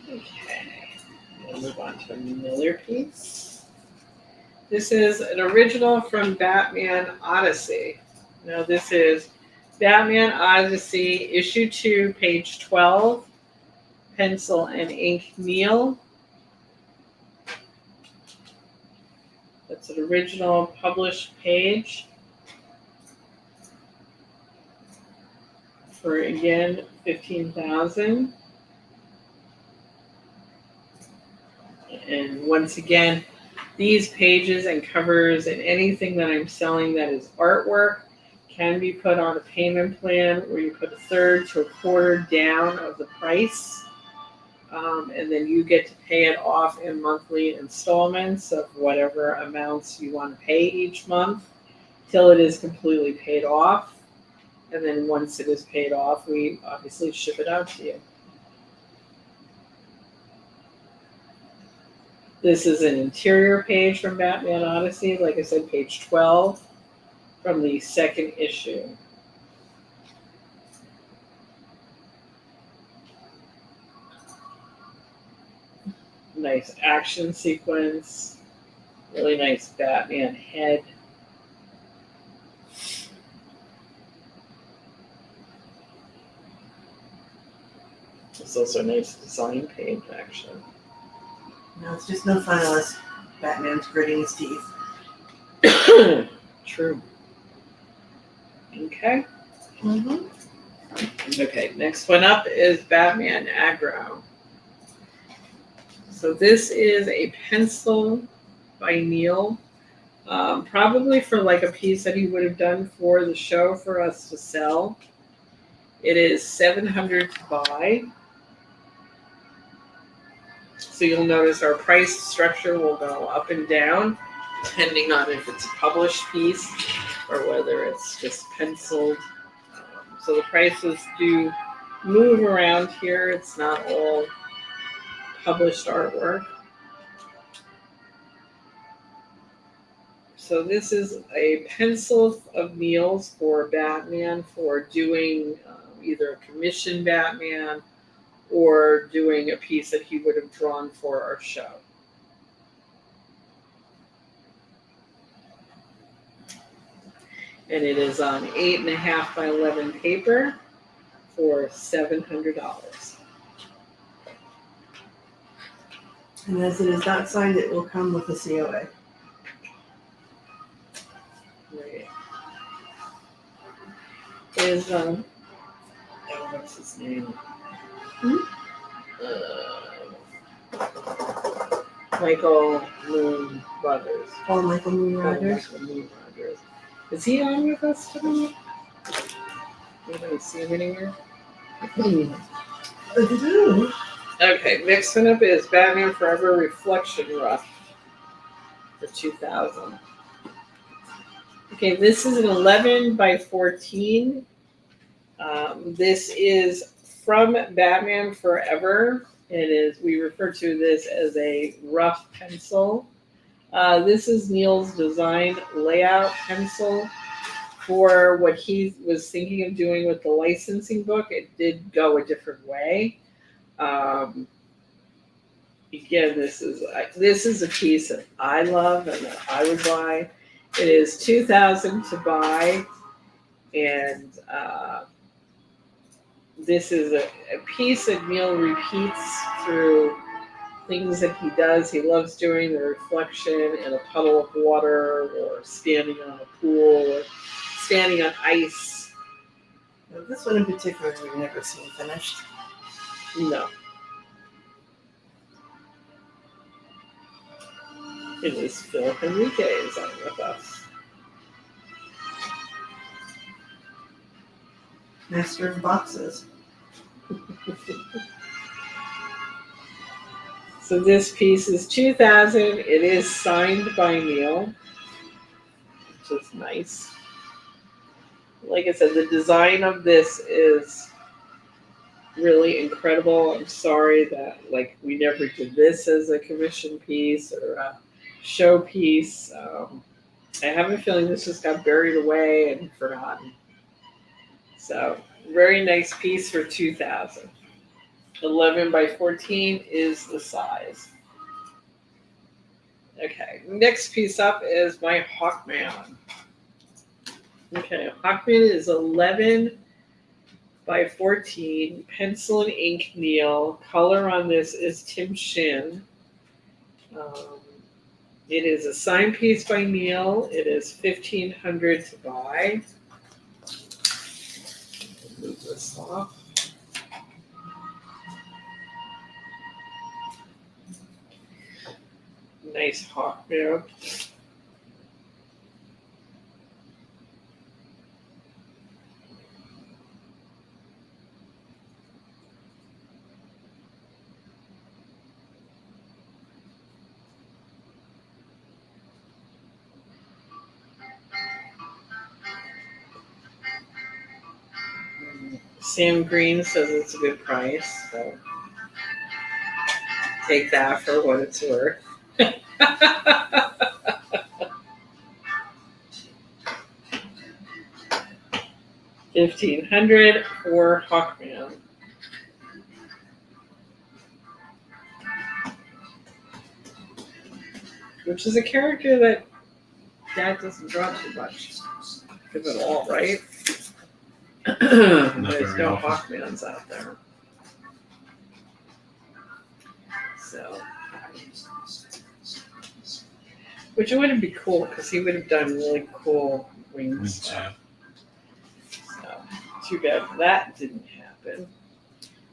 Okay, we'll move on to another piece. This is an original from Batman Odyssey. Now this is Batman Odyssey issue 2, page 12, pencil and ink Neal. That's an original published page. For again, 15,000. And once again, these pages and covers and anything that I'm selling that is artwork can be put on a payment plan where you put 1/3 to 1/4 down of the price. And then you get to pay it off in monthly installments of whatever amounts you want to pay each month till it is completely paid off. And then once it is paid off, we obviously ship it out to you. This is an interior page from Batman Odyssey, like I said, page 12 from the 2nd issue. Nice action sequence, really nice Batman head. It's also a nice design page, actually. No, it's just no fun unless Batman's gritting his teeth. True. Okay. Mm-hmm. Okay, next one up is Batman Aggro. So this is a pencil by Neal, probably for like a piece that he would have done for the show for us to sell. It is $700 to buy. So you'll notice our price structure will go up and down depending on if it's a published piece or whether it's just penciled. So the prices do move around here. It's not all published artwork. So this is a pencil of Neal's for Batman for doing either a commissioned Batman or doing a piece that he would have drawn for our show. And it is on 8.5 by 11 paper for $700. And as it is not signed, it will come with a COA. Right. Is what's his name? Michael Moon Brothers. Paul Michael Moon Rogers. Michael Moon Rogers. Is he on with us tonight? We don't see him anywhere. Okay, next one up is Batman Forever Reflection Rough for 2000. Okay, this is an 11 by 14. This is from Batman Forever. It is, we refer to this as a rough pencil. This is Neal's design layout pencil for what he was thinking of doing with the licensing book. It did go a different way. Again, this is a piece that I love and that I would buy. It is $2,000 to buy, and this is a piece that Neal repeats through things that he does. He loves doing the reflection in a puddle of water, or standing on a pool, or standing on ice. Now, this one in particular we've never seen finished. No. It is Phil Henriquez on with us. Master of boxes. So this piece is $2,000. It is signed by Neal, which is nice. Like I said, the design of this is really incredible. I'm sorry that we never did this as a commission piece or a show piece. I have a feeling this just got buried away and forgotten. So very nice piece for $2,000. 11 by 14 is the size. Okay, next piece up is my Hawkman. Okay, Hawkman is 11 by 14, pencil and ink Neal. Color on this is Tim Shin. It is a signed piece by Neal. It is $1,500 to buy. Move this off. Nice Hawkman. Sam Green says it's a good price, so take that for what it's worth. $1,500 for Hawkman. Which is a character that Dad doesn't draw too much, if at all, right? There's no Hawkmans out there. So, which would be cool because he would have done really cool wings stuff. So, too bad that didn't happen.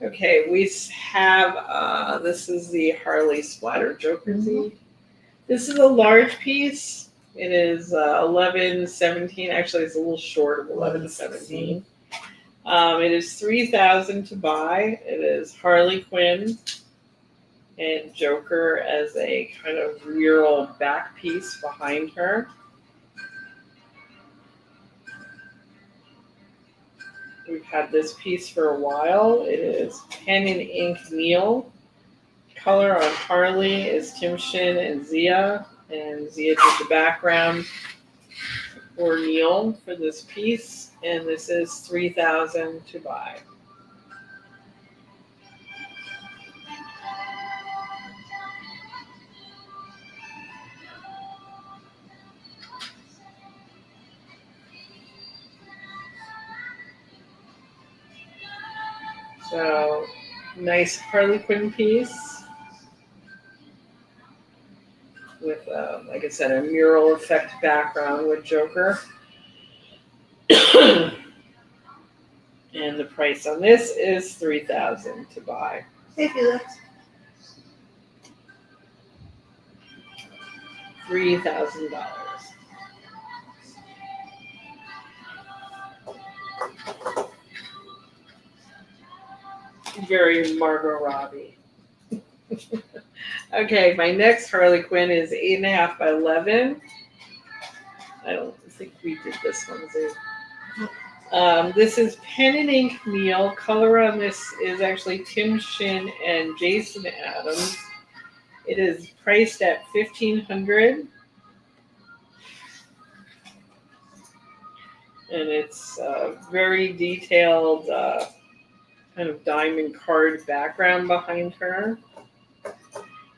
Okay, we have this is the Harley Splatter Joker Z. This is a large piece. It is 11.17. Actually, it's a little short of 11.17. It is $3,000 to buy. It is Harley Quinn. and Joker as a kind of mural back piece behind her. We've had this piece for a while. It is pen and ink Neal. Color on Harley is Tim Shin and Zia. And Zia did the background for Neal for this piece. And this is $3,000 to buy. So, nice Harley Quinn piece with, like I said, a mural effect background with Joker. And the price on this is $3,000 to buy. Hey, Felix. $3,000. Very Margot Robbie. Okay, my next Harley Quinn is 8.5 by 11. I don't think we did this one, Zoo. This is pen and ink Neal. Color on this is actually Tim Shin and Jason Adams. It is priced at $1,500. And it's very detailed kind of diamond card background behind her.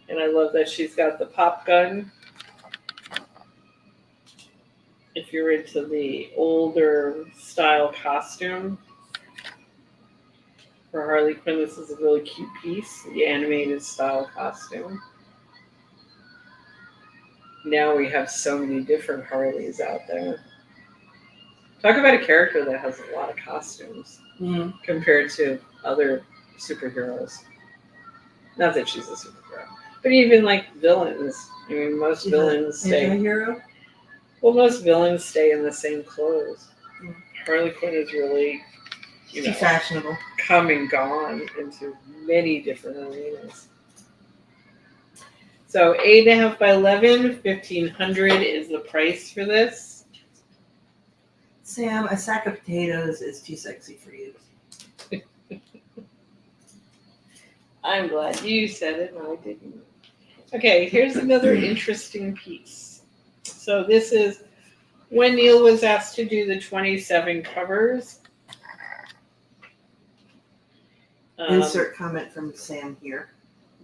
And I love that she's got the pop gun. If you're into the older style costume for Harley Quinn, this is a really cute piece, the animated style costume. Now we have so many different Harleys out there. Talk about a character that has a lot of costumes compared to other superheroes. Not that she's a superhero, but even like villains. I mean, most villains stay. Anti-hero? Well, most villains stay in the same clothes. Harley Quinn is really, She's fashionable. come and gone into many different arenas. So 8.5 by 11, $1,500 is the price for this. Sam, a sack of potatoes is too sexy for you. I'm glad you said it, no, I didn't. Okay, here's another interesting piece. So this is when Neal was asked to do the 27 covers. Insert comment from Sam here.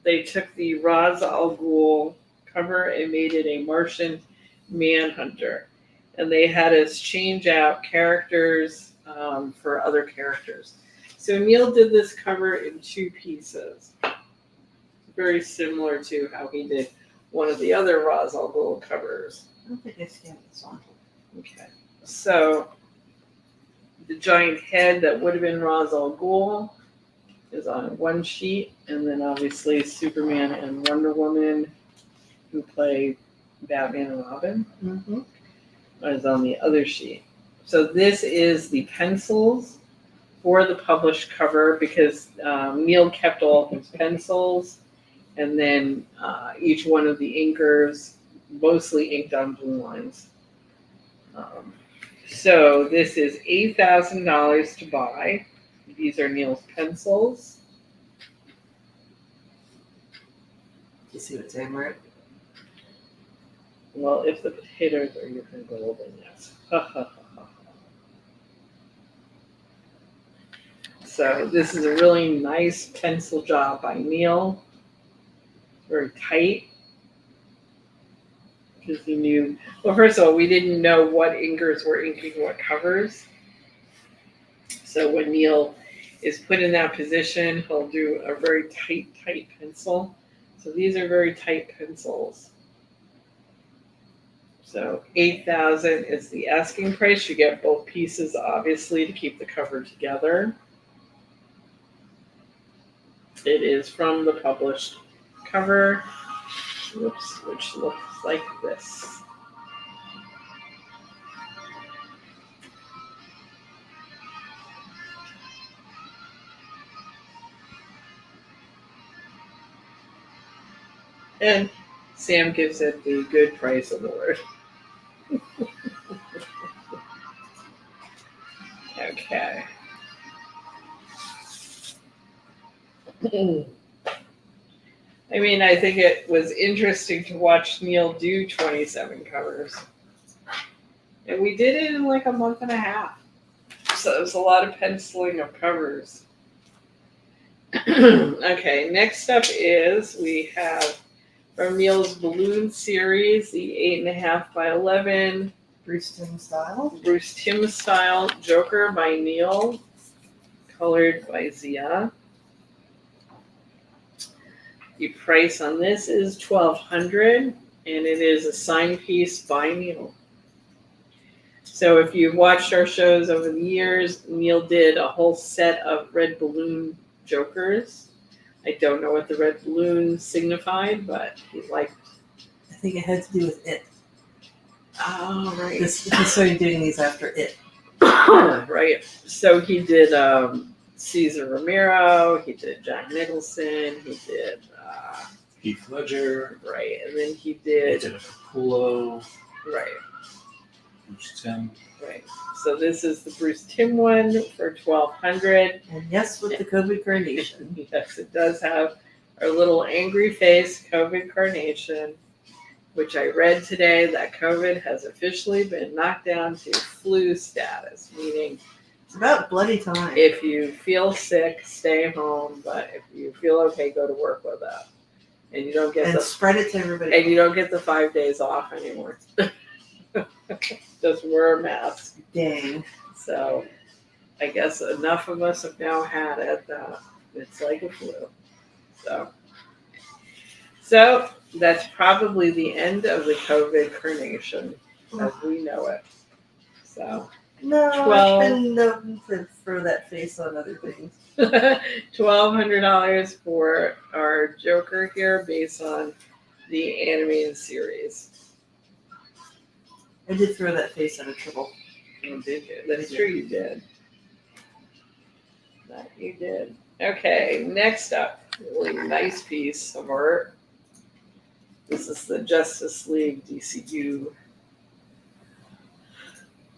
They took the Ra's al Ghul cover and made it a Martian Manhunter. And they had us change out characters for other characters. So Neal did this cover in 2 pieces. Very similar to how he did one of the other Ra's al Ghul covers. I don't think I scanned this one. Okay. So the giant head that would have been Ra's al Ghul is on one sheet, and then obviously Superman and Wonder Woman, who play Batman and Robin, is on the other sheet. So this is the pencils for the published cover because Neal kept all his pencils, and then each one of the inkers mostly inked on blue lines. So this is $8,000 to buy. These are Neal's pencils. You see what Sam wrote? Well, if the potatoes are your goal, then yes. So this is a really nice pencil job by Neal. Very tight. Because he knew, well, first of all, we didn't know what inkers were inking what covers. So when Neal is put in that position, he'll do a very tight pencil. So these are very tight pencils. So $8,000 is the asking price. You get both pieces, obviously, to keep the cover together. It is from the published cover, which looks like this. And Sam gives it the good price award. Okay. I mean, I think it was interesting to watch Neal do 27 covers. And we did it in like a month and a half. So it was a lot of penciling of covers. Okay, next up is we have from Neal's Balloon series, the 8.5 by 11 Bruce Timm style. Joker by Neal, colored by Zia. The price on this is $1,200, and it is a signed piece by Neal. So if you've watched our shows over the years, Neal did a whole set of red balloon Jokers. I don't know what the red balloon signified, but he liked. I think it had to do with it. Oh, right. He started doing these after it. Right. So he did Cesar Romero, he did Jack Nicholson, he did Heath Ledger. right, and then he He did did a Capullo. right. Bruce Timm. Right. So this is the Bruce Timm one for $1,200. And yes, with the COVID carnation. Yes, it does have our little angry face COVID carnation, which I read today that COVID has officially been knocked down to flu status, meaning It's about bloody time. if you feel sick, stay home, but if you feel okay, go to work with that. And you don't get and spread it to everybody. and you don't get the 5 days off anymore. Just wear a mask. Dang. So I guess enough of us have now had it that it's like a flu. So that's probably the end of the COVID carnation as we know it. So No, 12. I've been known to throw that face on other things. $1,200 for our Joker here based on the animated series. I did throw that face on a triple. Oh, did you? That's true, you did. That you did. Okay, next up, really nice piece of art. This is the Justice League DCU.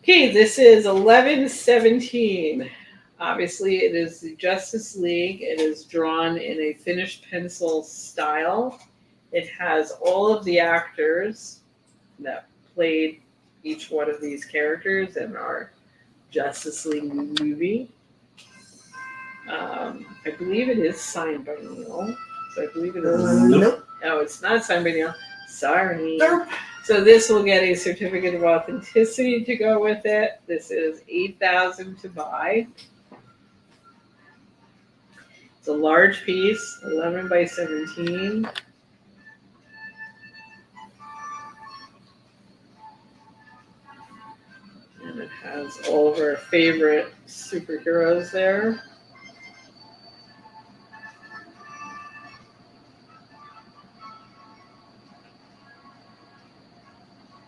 Okay, this is 11/17. Obviously, it is the Justice League. It is drawn in a finished pencil style. It has all of the actors that played each one of these characters in our Justice League movie. I believe it is signed by Neal. So I believe it is. Nope. No, it's not signed by Neal. Sorry. Nope. So this will get a certificate of authenticity to go with it. This is $8,000 to buy. It's a large piece, 11 by 17. And it has all of our favorite superheroes there.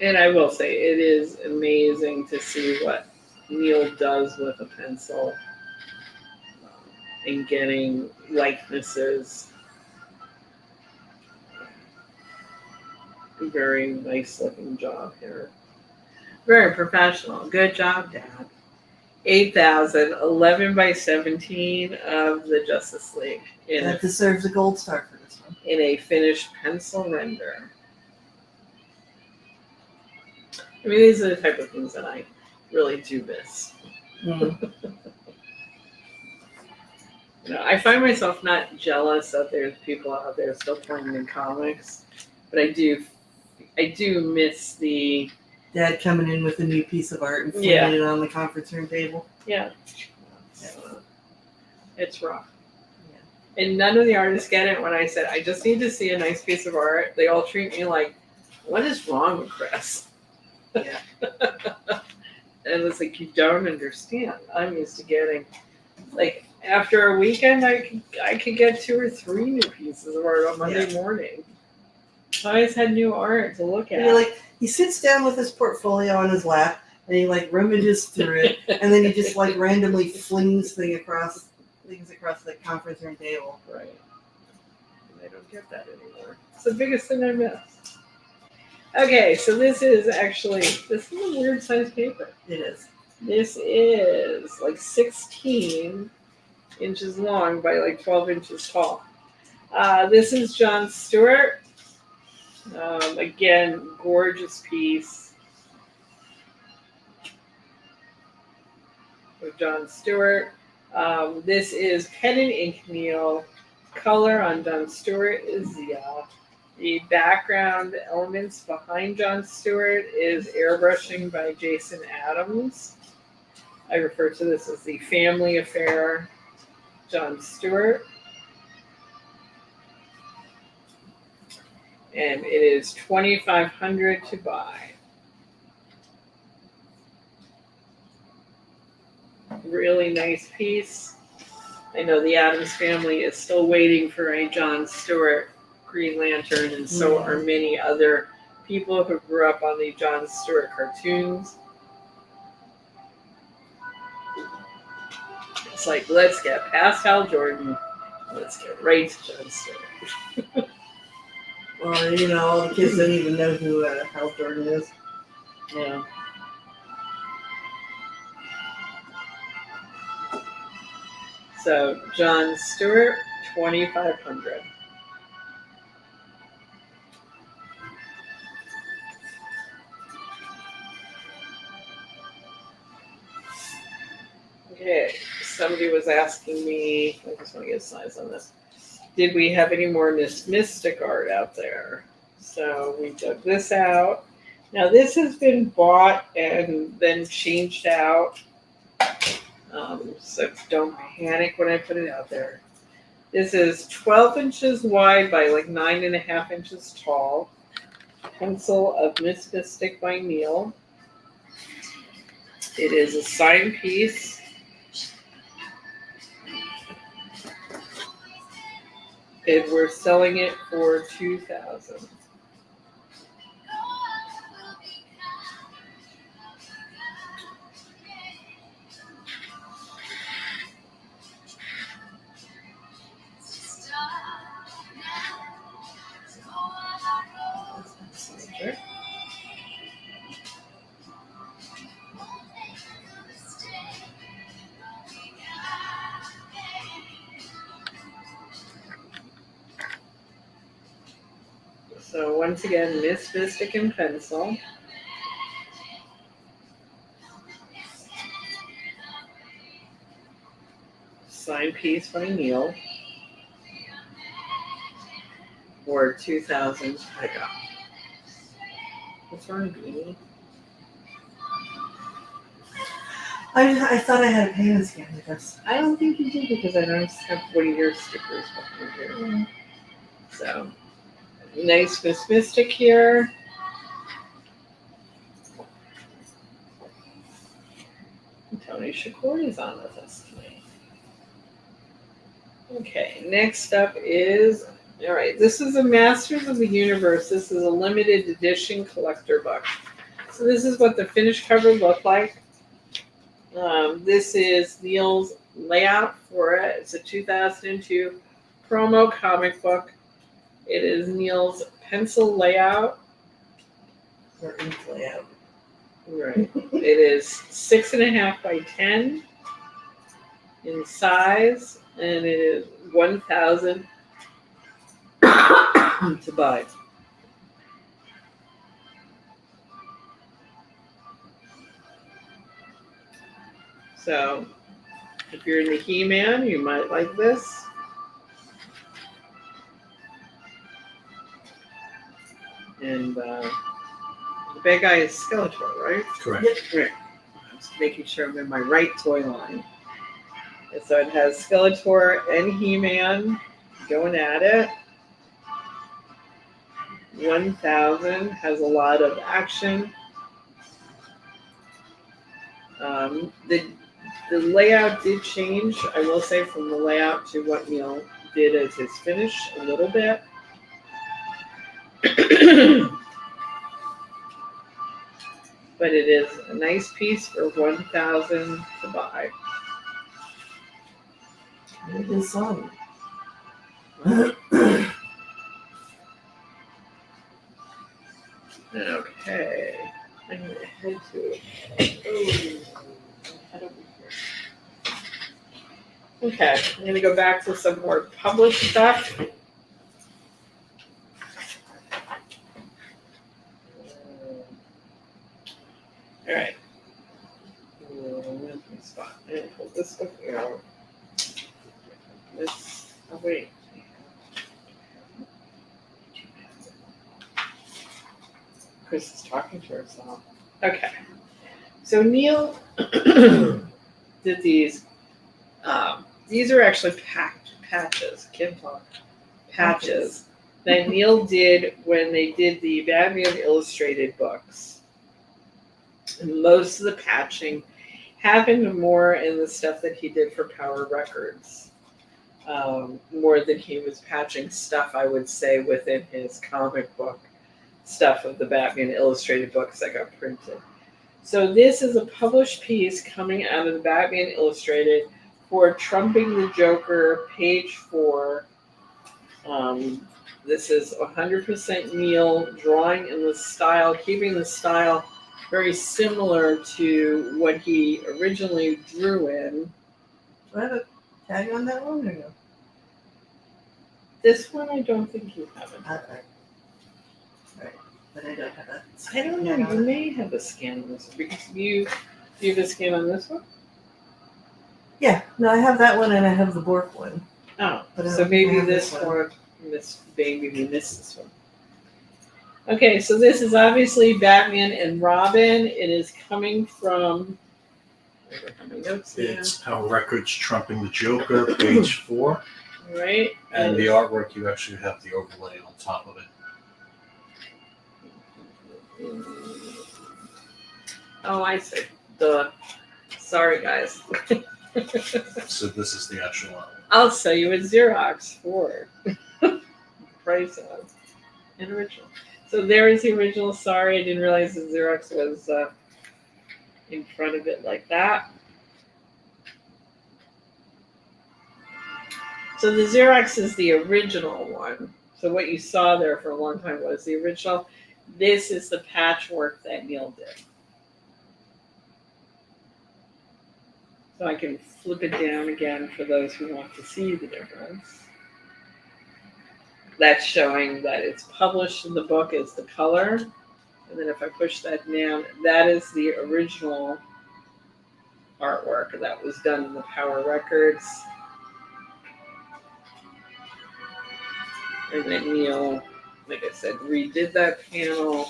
And I will say, it is amazing to see what Neal does with a pencil and getting likenesses. Very nice looking job here. Very professional. Good job, Dad. 8,000, 11 by 17 of the Justice League That deserves a gold star for this one. in a finished pencil render. I mean, these are the type of things that I really do miss. Mm. You know, I find myself not jealous that there's people out there still playing in comics, but I do miss the Dad coming in with a new piece of art and flinging it on the conference room table. yeah. It's rough. Yeah. And none of the artists get it when I said I just need to see a nice piece of art. They all treat me like, what is wrong with Chris? Yeah. And it's like, you don't understand. I'm used to getting, like, after a weekend, I could get 2 or 3 new pieces of art on Monday morning. I always had new art to look at. And you're like, he sits down with his portfolio on his lap and he like rummages through it, and then he just like randomly flings things across the conference room table. Right. I don't get that anymore. It's the biggest thing I missed. Okay, so this is a weird size paper. It is. This is like 16 inches long by like 12 inches tall. This is Jon Stewart. Again, gorgeous piece of Jon Stewart. This is pen and ink Neal. Color on Jon Stewart is the background elements behind Jon Stewart is airbrushing by Jason Adams. I refer to this as the Family Affair Jon Stewart. And it is $2,500 to buy. Really nice piece. I know the Adams family is still waiting for a Jon Stewart Green Lantern, and so are many other people who grew up on the Jon Stewart cartoons. It's like, let's get past Hal Jordan. Let's get right to Jon Stewart. Well, all the kids don't even know who Hal Jordan is. Yeah. So, Jon Stewart, $2,500. Okay, somebody was asking me, I just want to get a size on this. Did we have any more Miss Mystic art out there? So we dug this out. Now this has been bought and then changed out. So don't panic when I put it out there. This is 12 inches wide by like 9.5 inches tall. Pencil of Miss Mystic by Neal. It is a signed piece. And we're selling it for $2,000. So once again, Miss Mystic in pencil. Signed piece by Neal. For $2,000. I got. What's wrong, Beanie? I thought I had a payment scan with this. I don't think you do because I don't have one of your stickers behind here. So, nice Miss Mystic here. Tony Shakur is on with us tonight. Okay, next up is, all right, this is a Masters of the Universe. This is a limited edition collector book. So this is what the finished cover looked like. This is Neal's layout for it. It's a 2002 promo comic book. It is Neal's pencil layout. Or ink layout. Right. It is 6.5 by 10 in size, and it is $1,000 to buy. So, if you're in the He-Man, you might like this. And the bad guy is Skeletor, right? Correct. Right. I'm just making sure I'm in my right toy line. And so it has Skeletor and He-Man going at it. 1,000 has a lot of action. The layout did change, I will say, from the layout to what Neal did as his finish a little bit. But it is a nice piece for $1,000 to buy. What is this song? Okay. I'm going to head to. Oh, head over here. Okay, I'm going to go back to some more published stuff. All right. Where's my spot? I'm going to hold this book out. This. Oh, wait. Chris is talking to herself. Okay. So Neal did these. These are actually patches. Can't talk. Patches that Neal did when they did the Batman Illustrated books. And most of the patching happened more in the stuff that he did for Power Records. More than he was patching stuff, I would say, within his comic book stuff of the Batman Illustrated books that got printed. So this is a published piece coming out of the Batman Illustrated for Trumping the Joker, page 4. This is 100% Neal, drawing in the style, keeping the style very similar to what he originally drew in. Do I have a tag on that one or no? This one I don't think you have it. Okay. Right. But I don't have a. I don't know, you may have a scan on this one because you have a scan on this one? Yeah, no, I have that one and I have the Bork one. Oh, But I so don't maybe have this this one, maybe we missed this one. Okay, so this is obviously Batman and Robin. It is coming from. I don't have my notes here. It's Power Records Trumping the Joker, page 4. Right. And the artwork, you actually have the overlay on top of it. Oh, I see. Sorry, guys. So this is the actual artwork. I'll sell you a Xerox for price of an original. So there is the original. Sorry, I didn't realize the Xerox was in front of it like that. So the Xerox is the original one. So what you saw there for a long time was the original. This is the patchwork that Neal did. So I can flip it down again for those who want to see the difference. That's showing that it's published in the book as the color. And then if I push that down, that is the original artwork that was done in the Power Records. And then Neal, like I said, redid that panel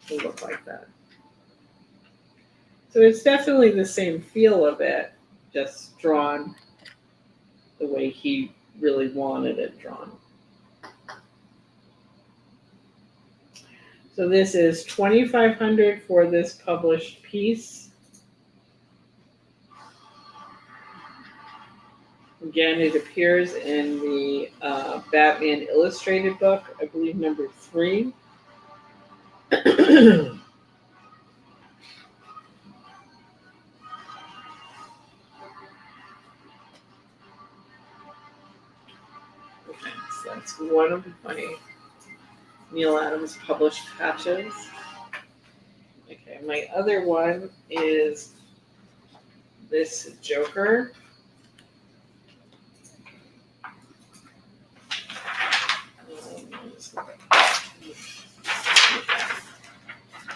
to look like that. So it's definitely the same feel of it, just drawn the way he really wanted it drawn. So this is $2,500 for this published piece. Again, it appears in the Batman Illustrated book, I believe number 3. Okay, so that's one of my Neal Adams published patches. Okay, my other one is this Joker.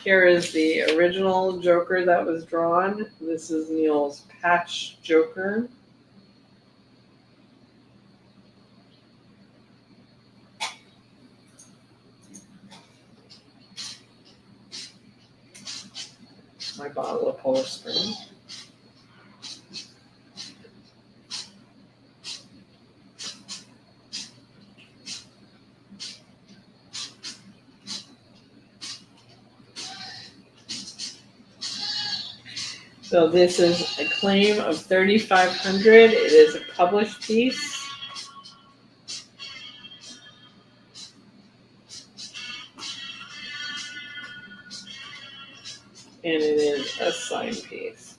Here is the original Joker that was drawn. This is Neal's patch Joker. My bottle of Polar Spring. So this is a claim of $3,500. It is a published piece. And it is a signed piece.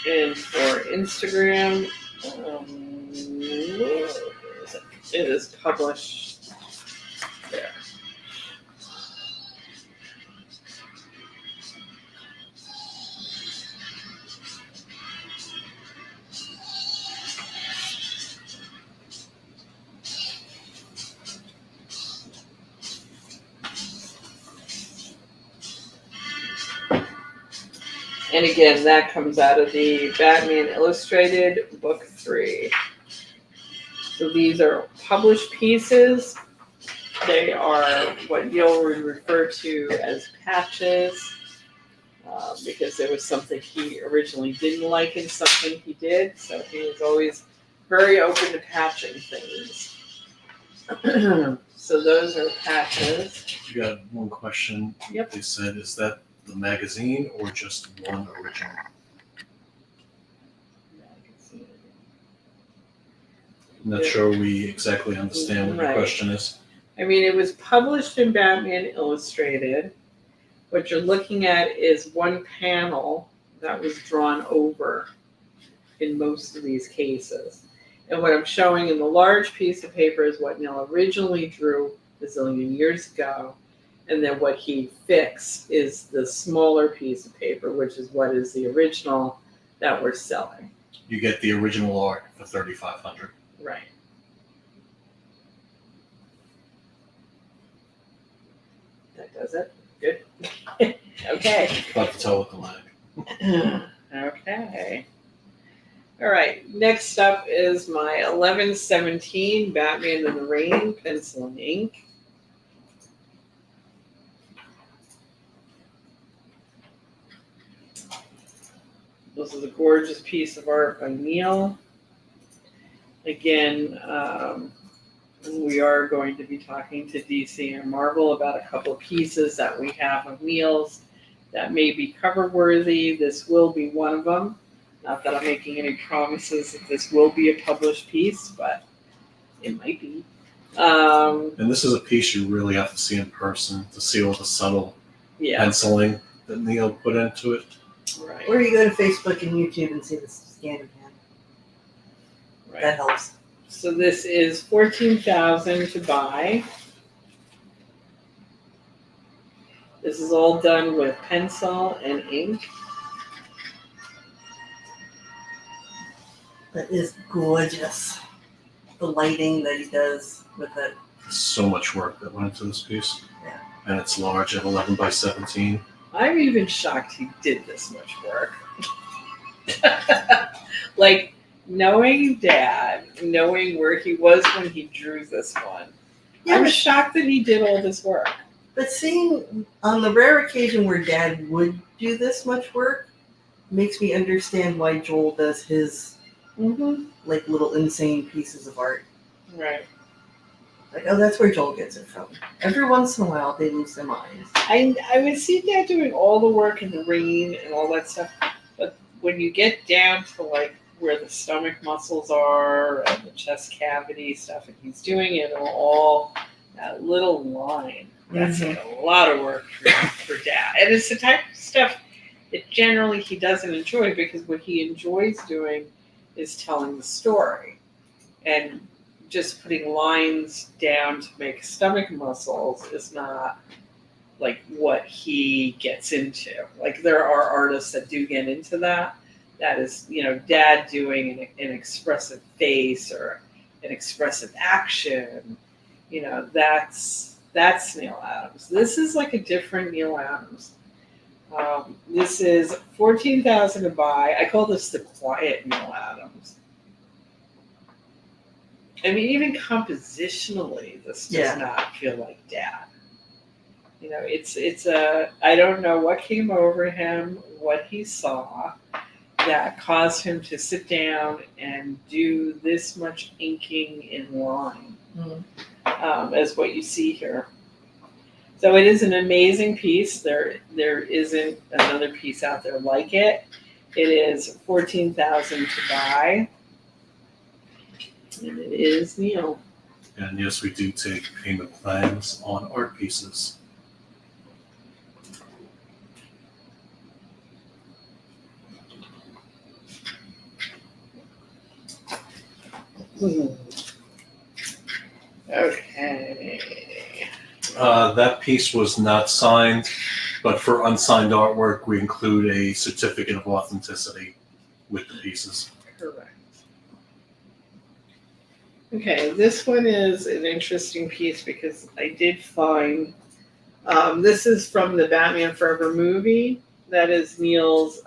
And for Instagram, it is published there. And again, that comes out of the Batman Illustrated Book 3. So these are published pieces. They are what Neal would refer to as patches, because there was something he originally didn't like and something he did. So he was always very open to patching things. So those are patches. You got one question. Yep. They said, is that the magazine or just one original? I'm not sure we exactly understand what the Right. question is. I mean, it was published in Batman Illustrated. What you're looking at is one panel that was drawn over in most of these cases. And what I'm showing in the large piece of paper is what Neal originally drew a zillion years ago. And then what he fixed is the smaller piece of paper, which is what is the original that we're selling. You get the original art for $3,500. Right. That does it. Good. Okay. About to tell with the lag. Okay. All right. Next up is my 1117 Batman in the Rain pencil and ink. This is a gorgeous piece of art by Neal. Again, we are going to be talking to DC and Marvel about a couple of pieces that we have of Neal's that may be cover worthy. This will be one of them. Not that I'm making any promises that this will be a published piece, but it might be. And this is a piece you really have to see in person to see all the subtle penciling that Neal put into it. Right. Or you go to Facebook and YouTube and see the scanner pen. Right. That helps. So this is $14,000 to buy. This is all done with pencil and ink. That is gorgeous. The lighting that he does with it. So much work that went into this piece. Yeah. And it's large at 11 by 17. I'm even shocked he did this much work. Like, knowing Dad, knowing where he was when he drew this one, Yeah, I'm but- shocked that he did all this work. But seeing on the rare occasion where Dad would do this much work makes me understand why Joel does his like little insane pieces of art. Right. Like, oh, that's where Joel gets it from. Every once in a while, they lose their minds. I would see Dad doing all the work in the rain and all that stuff, but when you get down to like where the stomach muscles are and the chest cavity stuff, and he's doing it all that little line. That's like a lot of work for Dad. And it's the type of stuff that generally he doesn't enjoy, because what he enjoys doing is telling the story. And just putting lines down to make stomach muscles is not like what he gets into. Like, there are artists that do get into that. That is, Dad doing an expressive face or an expressive action. That's Neal Adams. This is like a different Neal Adams. This is $14,000 to buy. I call this the quiet Neal Adams. I mean, even compositionally, this does not feel like Dad. It's I don't know what came over him, what he saw that caused him to sit down and do this much inking in line. As what you see here. So it is an amazing piece. There isn't another piece out there like it. It is $14,000 to buy. And it is Neal. And yes, we do take payment plans on art pieces. Okay. That piece was not signed, but for unsigned artwork, we include a certificate of authenticity with the pieces. Correct. Okay, this one is an interesting piece because I did find this is from the Batman Forever movie. That is Neal's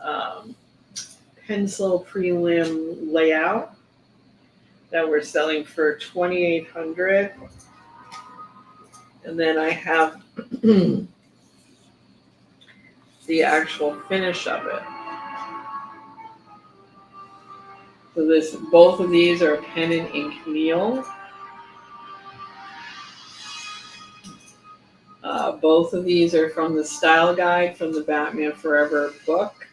pencil prelim layout that we're selling for $2,800. And then I have the actual finish of it. So both of these are pen and ink Neal. Both of these are from the style guide from the Batman Forever book.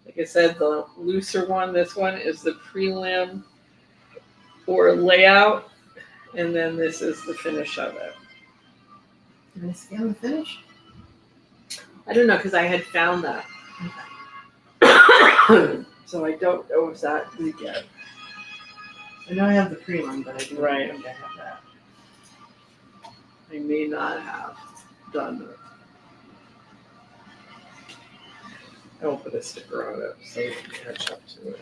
Like I said, the looser one, this one is the prelim or layout, and then this is the finish of it. Can I scan the finish? I don't know because I had found that. So I don't know if that we get. I know I have the pre-one, but I don't Right. think I have that. I may not have done it. I will put a sticker on it so you can catch up to it.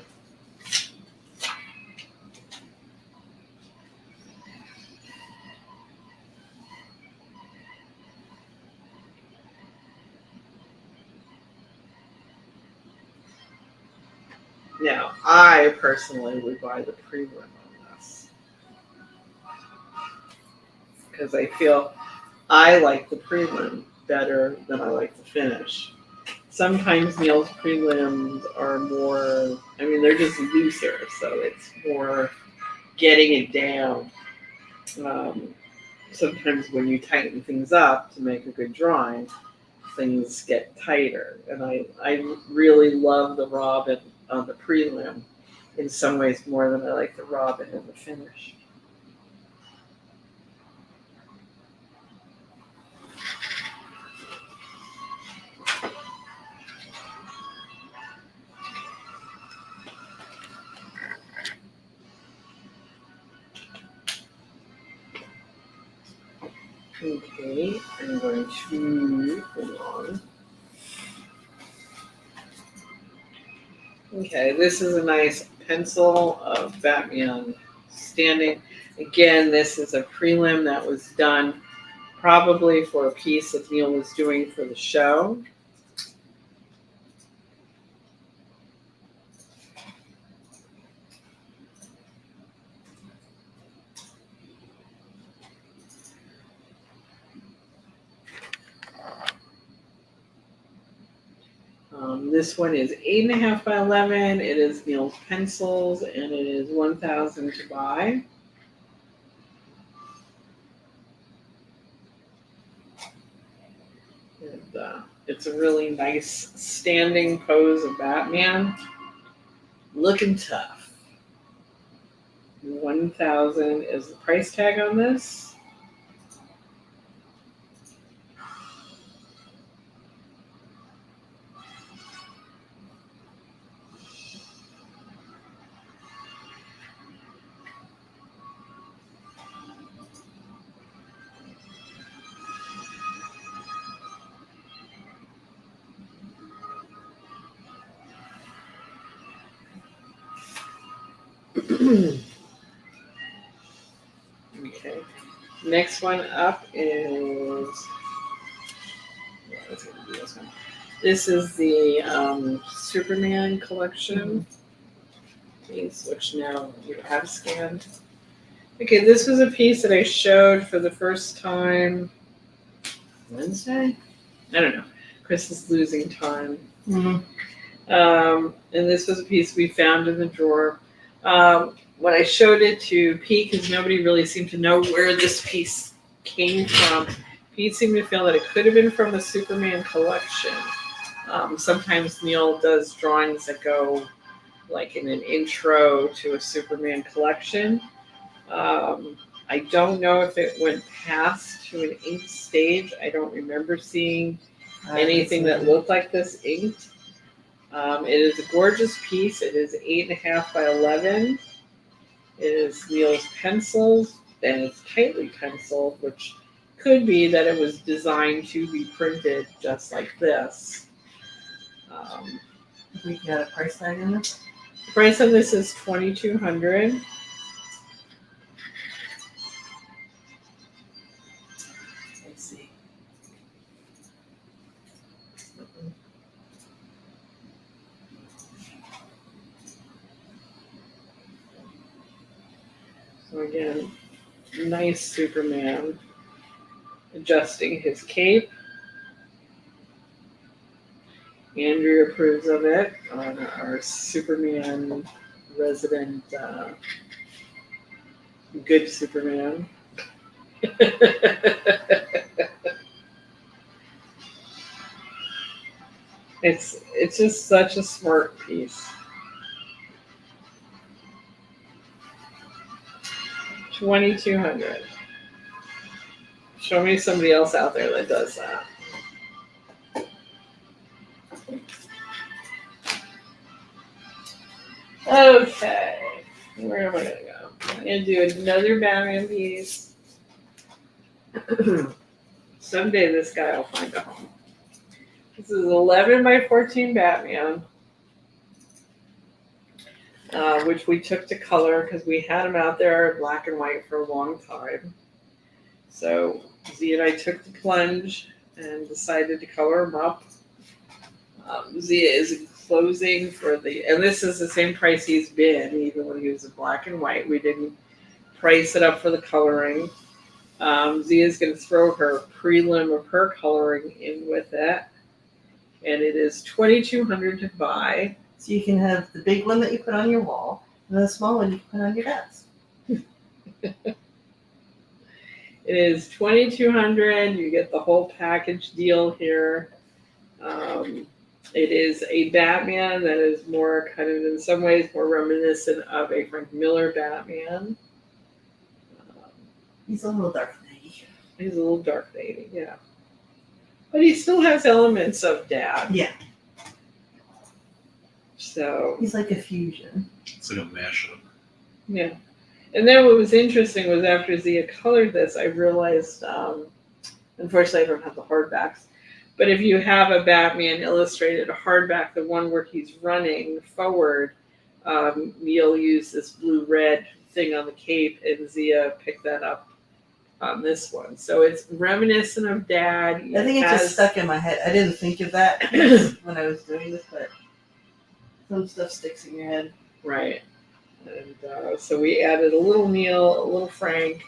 Now, I personally would buy the prelim on this because I feel I like the prelim better than I like the finish. Sometimes Neal's prelims are more, I mean, they're just looser, so it's more getting it down. Sometimes when you tighten things up to make a good drawing, things get tighter. And I really love the Robin on the prelim in some ways more than I like the Robin in the finish. Okay, I'm going to hold on. Okay, this is a nice pencil of Batman standing. Again, this is a prelim that was done probably for a piece that Neal was doing for the show. This one is 8.5 by 11. It is Neal's pencils, and it is $1,000 to buy. And it's a really nice standing pose of Batman, looking tough. $1,000 is the price tag on this. Okay. Next one up is let's do this one. This is the Superman collection piece, which now you have scanned. Okay, this was a piece that I showed for the first time Wednesday. I don't know. Chris is losing time. Mm-hmm. And this was a piece we found in the drawer. When I showed it to Pete, because nobody really seemed to know where this piece came from, Pete seemed to feel that it could have been from a Superman collection. Sometimes Neal does drawings that go like in an intro to a Superman collection. I don't know if it went past to an inked stage. I don't remember seeing anything that looked like this inked. It is a gorgeous piece. It is 8.5 by 11. It is Neal's pencils. and it's tightly penciled, which could be that it was designed to be printed just like this. We got a price tag in this. The price on this is $2,200. Let's see. So again, nice Superman adjusting his cape. Andrea approves of it on our Superman resident good Superman. It's just such a smart piece. 2,200. Show me somebody else out there that does that. Okay, where am I gonna go? I'm gonna do another Batman piece. Someday this guy will find a home. This is 11 by 14 Batman, which we took to color because we had him out there black and white for a long time. So Z and I took the plunge and decided to color him up. Zia is enclosing for and this is the same price he's been, even when he was in black and white. We didn't price it up for the coloring. Zia's going to throw her prelim of her coloring in with it. And it is $2,200 to buy. So you can have the big one that you put on your wall, and the small one you can put on your desk. It is $2,200. You get the whole package deal here. It is a Batman that is more kind of, in some ways, more reminiscent of a Frank Miller Batman. He's a little dark knight. He's a little dark knight, yeah. But he still has elements of Dad. Yeah. So he's like a fusion. It's like a mashup. Yeah. And then what was interesting was after Zia colored this, I realized, unfortunately I don't have the hardbacks, but if you have a Batman illustrated hardback, the one where he's running forward, Neal used this blue-red thing on the cape, and Zia picked that up on this one. So it's reminiscent of Dad. I think it just stuck in my head. I didn't think of that when I was doing this, but some stuff sticks in your head. Right. And so we added a little Neal, a little Frank,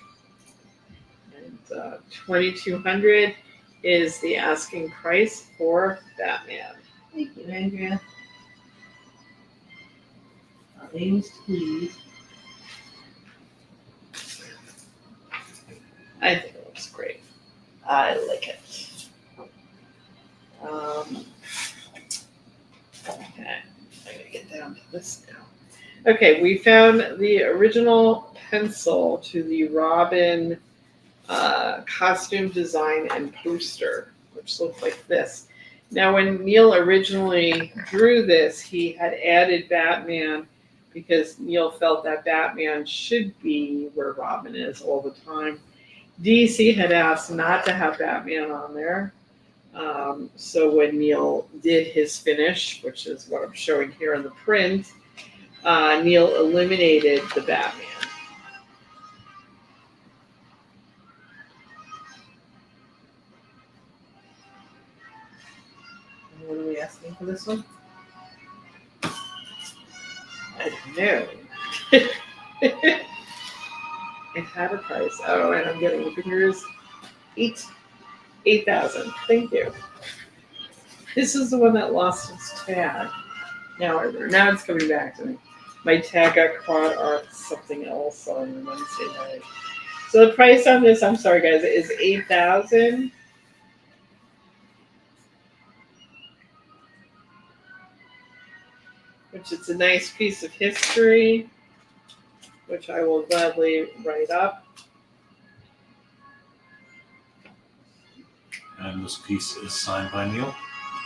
and $2,200 is the asking price for Batman. Thank you, Andrea. Names, please. I think it looks great. I like it. Okay, I gotta get down to this now. Okay, we found the original pencil to the Robin costume design and poster, which looks like this. Now, when Neal originally drew this, he had added Batman because Neal felt that Batman should be where Robin is all the time. DC had asked not to have Batman on there. So when Neal did his finish, which is what I'm showing here in the print, Neal eliminated the Batman. What are we asking for this one? I don't know. It had a price. Oh, and I'm getting fingers. 8,000. Thank you. This is the one that lost its tag. Now it's coming back to me. My tag got caught on something else on Wednesday night. So the price on this, I'm sorry guys, is 8,000. Which is a nice piece of history, which I will gladly write up. And this piece is signed by Neal.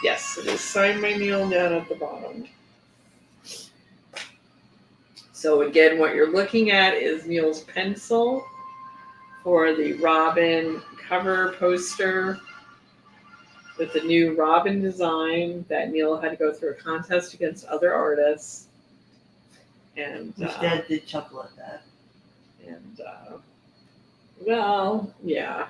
Yes, it is signed by Neal down at the bottom. So again, what you're looking at is Neal's pencil for the Robin cover poster with the new Robin design that Neal had to go through a contest against other artists. And Which Dad did chuckle at that. And well, yeah.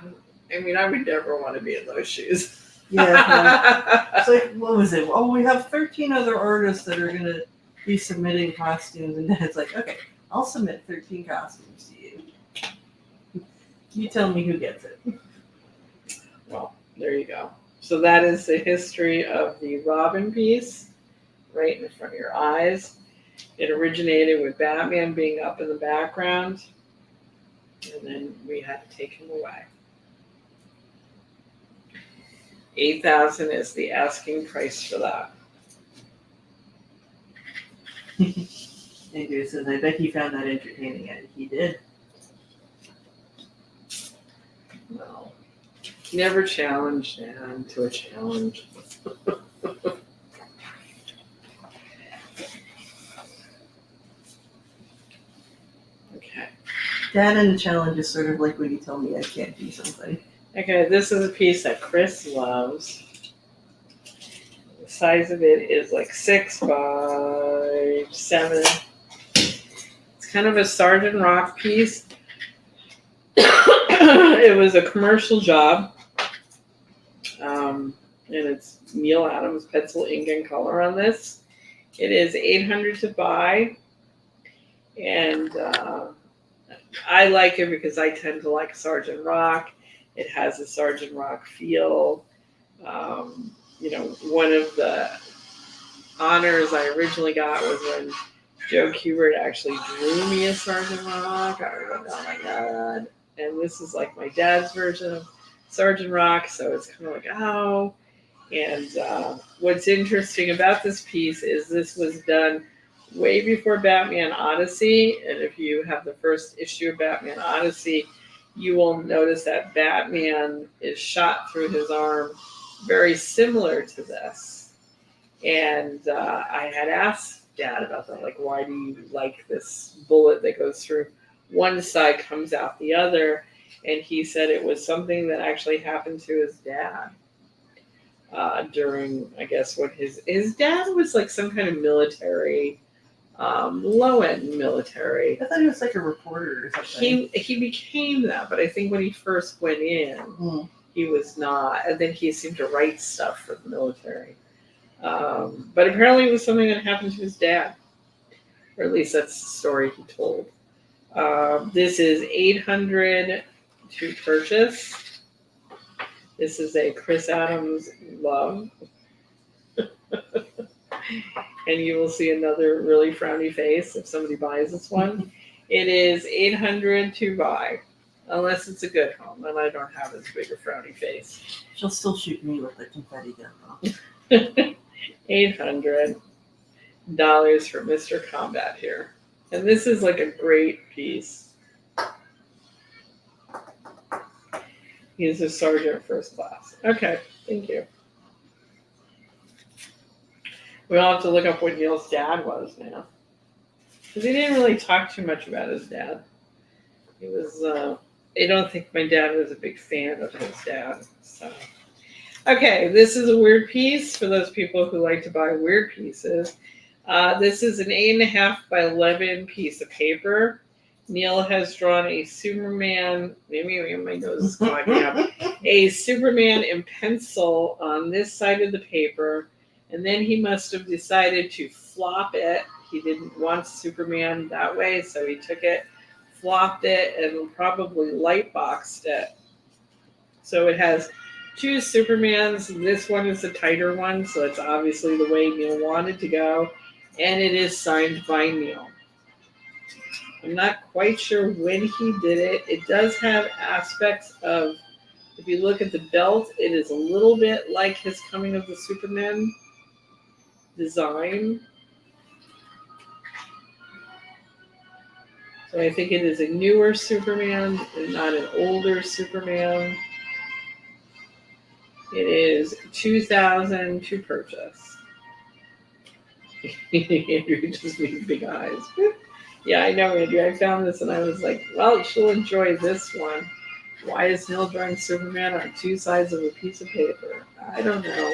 I mean, I would never want to be in those shoes. Yeah. It's like, what was it? Oh, we have 13 other artists that are going to be submitting costumes. And Dad's like, okay, I'll submit 13 costumes to you. You tell me who gets it. Well, there you go. So that is the history of the Robin piece right in front of your eyes. It originated with Batman being up in the background, and then we had to take him away. $8,000 is the asking price for that. Andrew says, I bet he found that entertaining. And he did. No. Never challenge Dan to a challenge. Okay. Dad and the challenge is sort of like when you tell me I can't do something. Okay, this is a piece that Chris loves. The size of it is like 6 by 7. It's kind of a Sergeant Rock piece. It was a commercial job. And it's Neal Adams pencil, ink, and color on this. It is $800 to buy. And I like it because I tend to like Sergeant Rock. It has a Sergeant Rock feel. One of the honors I originally got was when Joe Kubert actually drew me a Sergeant Rock. I was like, oh my God. And this is like my dad's version of Sergeant Rock, so it's kind of like, oh. And what's interesting about this piece is this was done way before Batman Odyssey. And if you have the first issue of Batman Odyssey, you will notice that Batman is shot through his arm very similar to this. And I had asked Dad about that, like, why do you like this bullet that goes through one side, comes out the other? And he said it was something that actually happened to his dad during, I guess, what his dad was like some kind of military, low-end military. I thought he was like a reporter or something. He became that, but I think when he first went in, he was not. And then he seemed to write stuff for the military. But apparently it was something that happened to his dad. Or at least that's the story he told. This is $800 to purchase. This is a Chris Adams love. And you will see another really frowny face if somebody buys this one. It is $800 to buy. Unless it's a good home, and I don't have as big a frowny face. She'll still shoot me with a confetti gun, though. $800 for Mr. Combat here. And this is like a great piece. He's a sergeant first class. Okay, thank you. We'll have to look up what Neal's dad was now. Because he didn't really talk too much about his dad. He was, I don't think my dad was a big fan of his dad. So, okay, this is a weird piece for those people who like to buy weird pieces. This is an 8.5 by 11 piece of paper. Neal has drawn a Superman, maybe my nose is clogging up, a Superman in pencil on this side of the paper, and then he must have decided to flop it. He didn't want Superman that way, so he took it, flopped it, and probably light boxed it. So it has two Supermans. This one is a tighter one, so it's obviously the way Neal wanted to go, and it is signed by Neal. I'm not quite sure when he did it. It does have aspects of, if you look at the belt, it is a little bit like his Coming of the Superman design. So I think it is a newer Superman and not an older Superman. It is $2,000 to purchase. Andrew just made big eyes. Yeah, I know, Andrew. I found this and I was like, well, she'll enjoy this one. Why is Neal drawing Superman on two sides of a piece of paper? I don't know.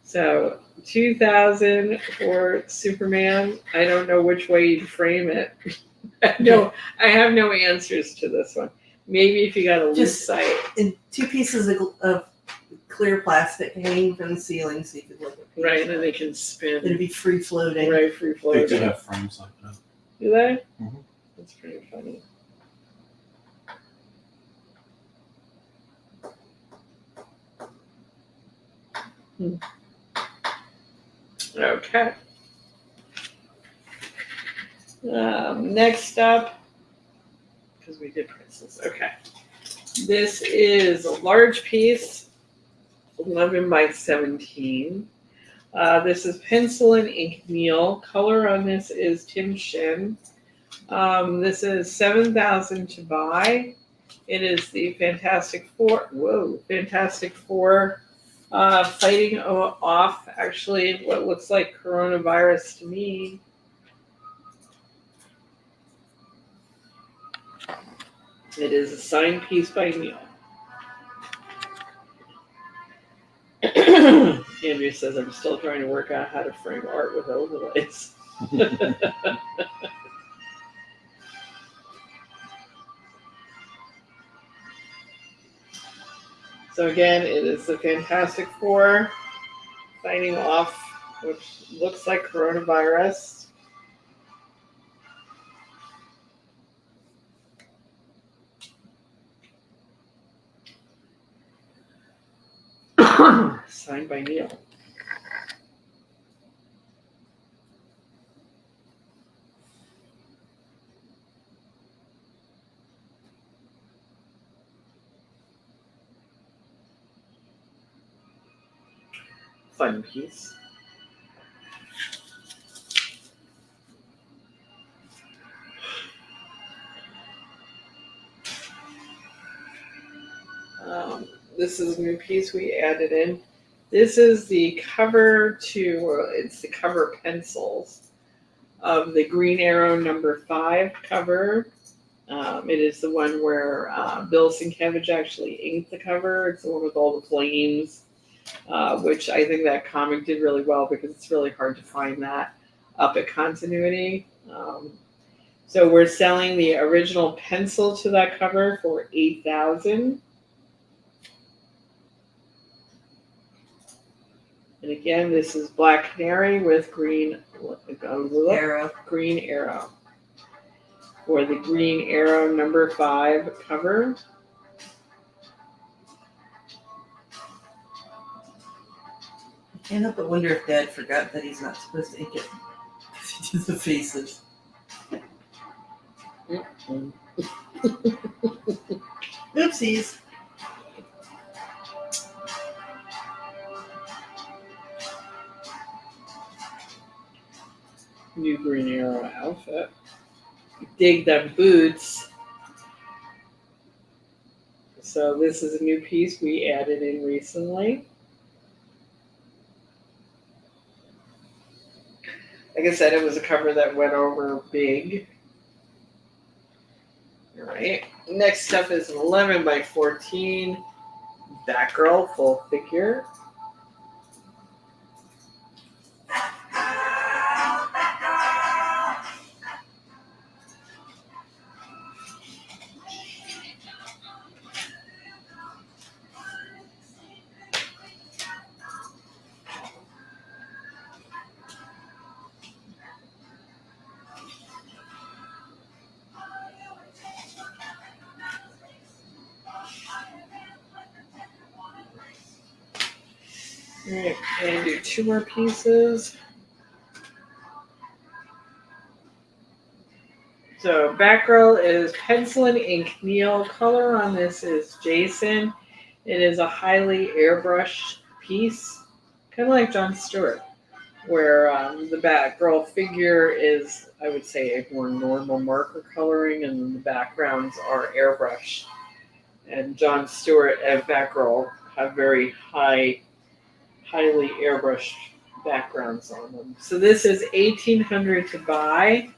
So 2000 for Superman. I don't know which way you'd frame it. No, I have no answers to this one. Maybe if you got a loose Just sight. in two pieces of clear plastic hanging from the ceiling so you could look at people. Right, and then they can spin. It'd be free floating. Right, free They floating. do have frames like that. Do they? Mhm. That's pretty funny. Okay. Next up, because we did princess. Okay. This is a large piece, 11 by 17. This is pencil and ink Neal. Color on this is Tim Shin. This is 7,000 to buy. It is the Fantastic Four. Whoa, Fantastic Four fighting off actually what looks like coronavirus to me. It is a signed piece by Neal. Andrew says, I'm still trying to work out how to frame art with overlays. So again, it is the Fantastic Four fighting off, which looks like coronavirus. Signed by Neal. Fun piece. This is a new piece we added in. This is the cover it's the cover pencils of the Green Arrow #5 cover. It is the one where Bill Sienkiewicz actually inked the cover. It's the one with all the flames, which I think that comic did really well because it's really hard to find that up at Continuity. So we're selling the original pencil to that cover for $8,000. And again, this is Black Canary with green Arrow. Green Arrow. For the Green Arrow #5 cover. I can't help but wonder if Dad forgot that he's not supposed to ink it. He did the faces. Oopsies. New Green Arrow outfit. Dig them boots. So this is a new piece we added in recently. Like I said, it was a cover that went over big. All right. Next up is an 11 by 14 Batgirl full figure. All right, and do two more pieces. So Batgirl is pencil and ink Neal. Color on this is Jason. It is a highly airbrushed piece, kind of like Jon Stewart, where the Batgirl figure is, I would say, a more normal marker coloring, and the backgrounds are airbrushed. And Jon Stewart and Batgirl have very highly airbrushed backgrounds on them. So this is $1,800 to buy,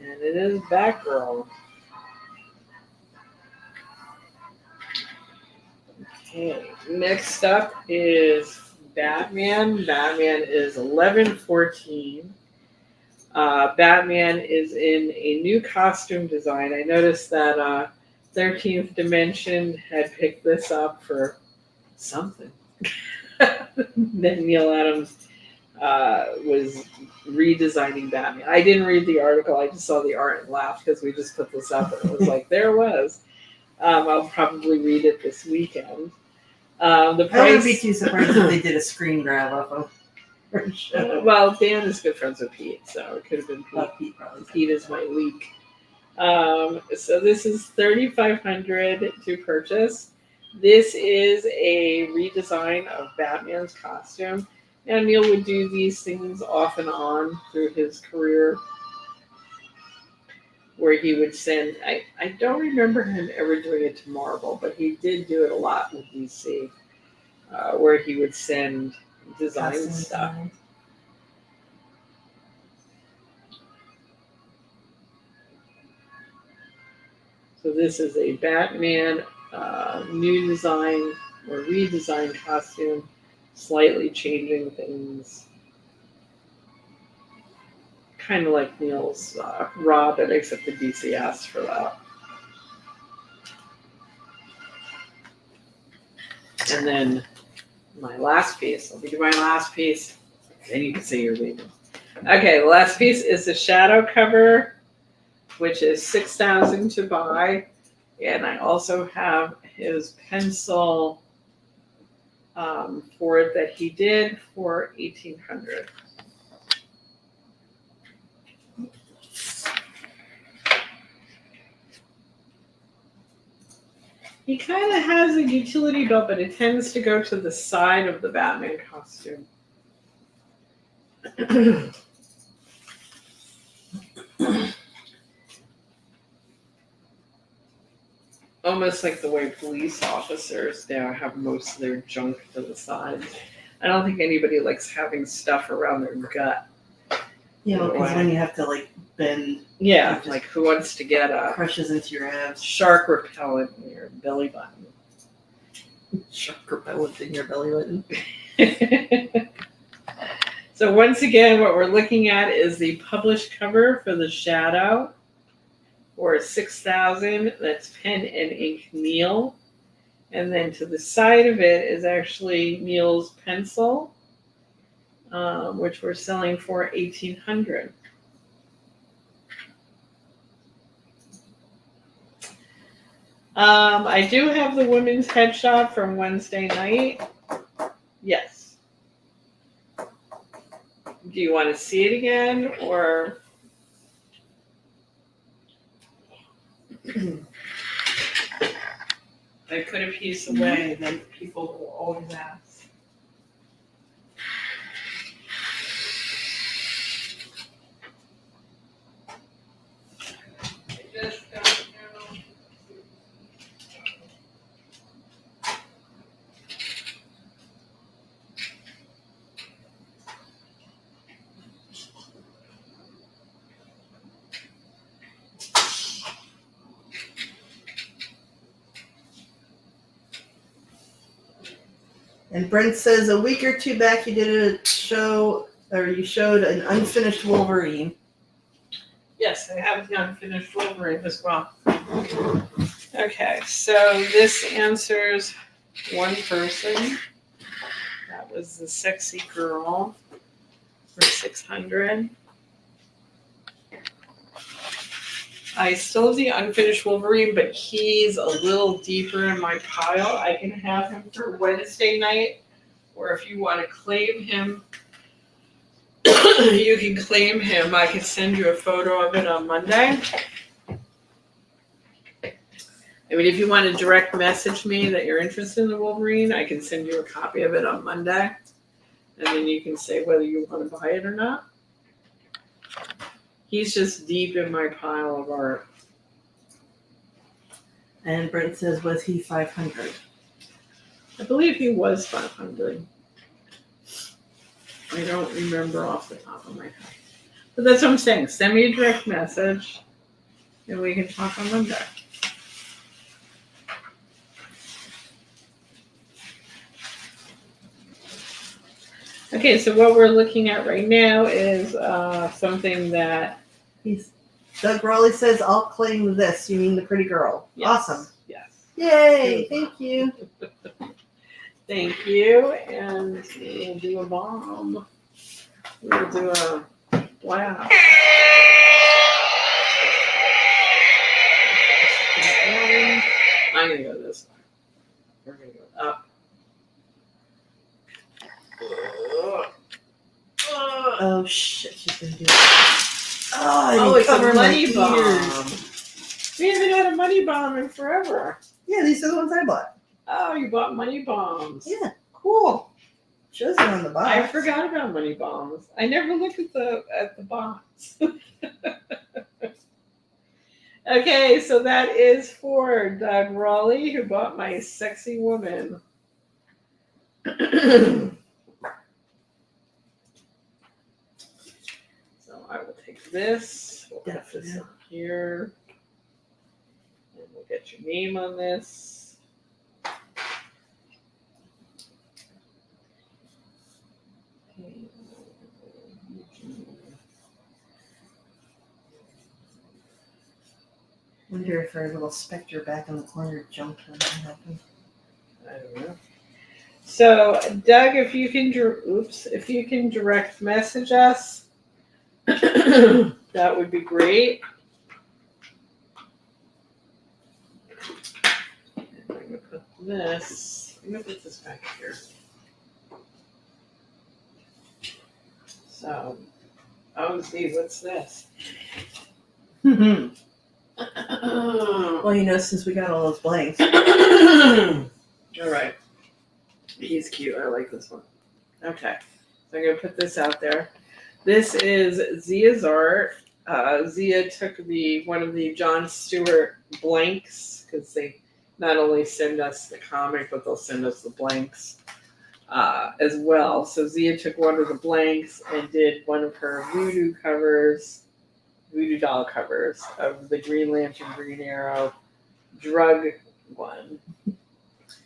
and it is Batgirl. Okay, next up is Batman. Batman is 1114. Batman is in a new costume design. I noticed that 13th Dimension had picked this up for something. Then Neal Adams was redesigning Batman. I didn't read the article. I just saw the art and laughed because we just put this up and it was like, there it was. I'll probably read it this weekend. The I wouldn't be price. too surprised if they did a screen grab of them. For sure. Well, Dan is good friends with Pete, so it could have been Pete. Well, Pete probably said Pete is my leak. So this is $3,500 to purchase. This is a redesign of Batman's costume. And Neal would do these things off and on through his career, where he would send, I don't remember him ever doing it to Marvel, but he did do it a lot with DC, where he would send design costume stuff. design. So this is a Batman new design or redesigned costume, slightly changing things. Kind of like Neal's Robin, except the DC asked for that. And then my last piece, I'll do my last piece, then you can say you're leaving. Okay, the last piece is the shadow cover, which is $6,000 to buy. And I also have his pencil for it that he did for $1,800. He kind of has a utility belt, but it tends to go to the side of the Batman costume. Almost like the way police officers now have most of their junk to the sides. I don't think anybody likes having stuff around their gut. Yeah, because when you have to like bend, Yeah, just like who wants to get a crushes into your abs. shark repellent in your belly button? Shark repellent in your belly button. So once again, what we're looking at is the published cover for the Shadow for $6,000. That's pen and ink Neal. And then to the side of it is actually Neal's pencil, which we're selling for $1,800. I do have the women's headshot from Wednesday night. Yes. Do you want to see it again, or I put a piece away that people will always ask? I just don't know. And Brent says a week or two back you did a show, or you showed an unfinished Wolverine. Yes, I have the unfinished Wolverine as well. Okay, so this answers one person. That was the sexy girl for $600. I still have the unfinished Wolverine, but he's a little deeper in my pile. I can have him for Wednesday night, or if you want to claim him, you can claim him. I can send you a photo of it on Monday. I mean, if you want to direct message me that you're interested in the Wolverine, I can send you a copy of it on Monday. And then you can say whether you want to buy it or not. He's just deep in my pile of art. And Brent says, was he 500? I believe he was 500. I don't remember off the top of my head. But that's what I'm saying. Send me a direct message and we can talk on Monday. Okay, so what we're looking at right now is something that. Doug Raleigh says, "I'll claim this." You mean the pretty girl? Yes, Awesome! Yes. Yay! Thank you. Thank you. And we'll do a bomb. We'll do a blast. I'm gonna go this way. We're gonna go up. Oh shit! She's gonna do it. Oh, it's a money bomb. Ears. We haven't had a money bomb in forever. Yeah, these are the ones I bought. Oh, you bought money bombs. Yeah, cool. Shows them on the box. I forgot about money bombs. I never looked at the box. Okay, so that is for Doug Raleigh, who bought my sexy woman. So I will take this. We'll put this on here. And we'll get your name on this. Wonder if our little specter back in the corner jumped when that happened. I don't know. So, Doug, if you can direct message us, that would be great. And I'm going to put this. I'm going to put this back here. So, oh, see, what's this? Well, since we got all those blanks. All right. He's cute. I like this one. Okay. So I'm going to put this out there. This is Zia's art. Zia took one of the Jon Stewart blanks, because they not only send us the comic, but they'll send us the blanks as well. So Zia took one of the blanks and did one of her voodoo doll covers of the Green Lantern, Green Arrow drug one.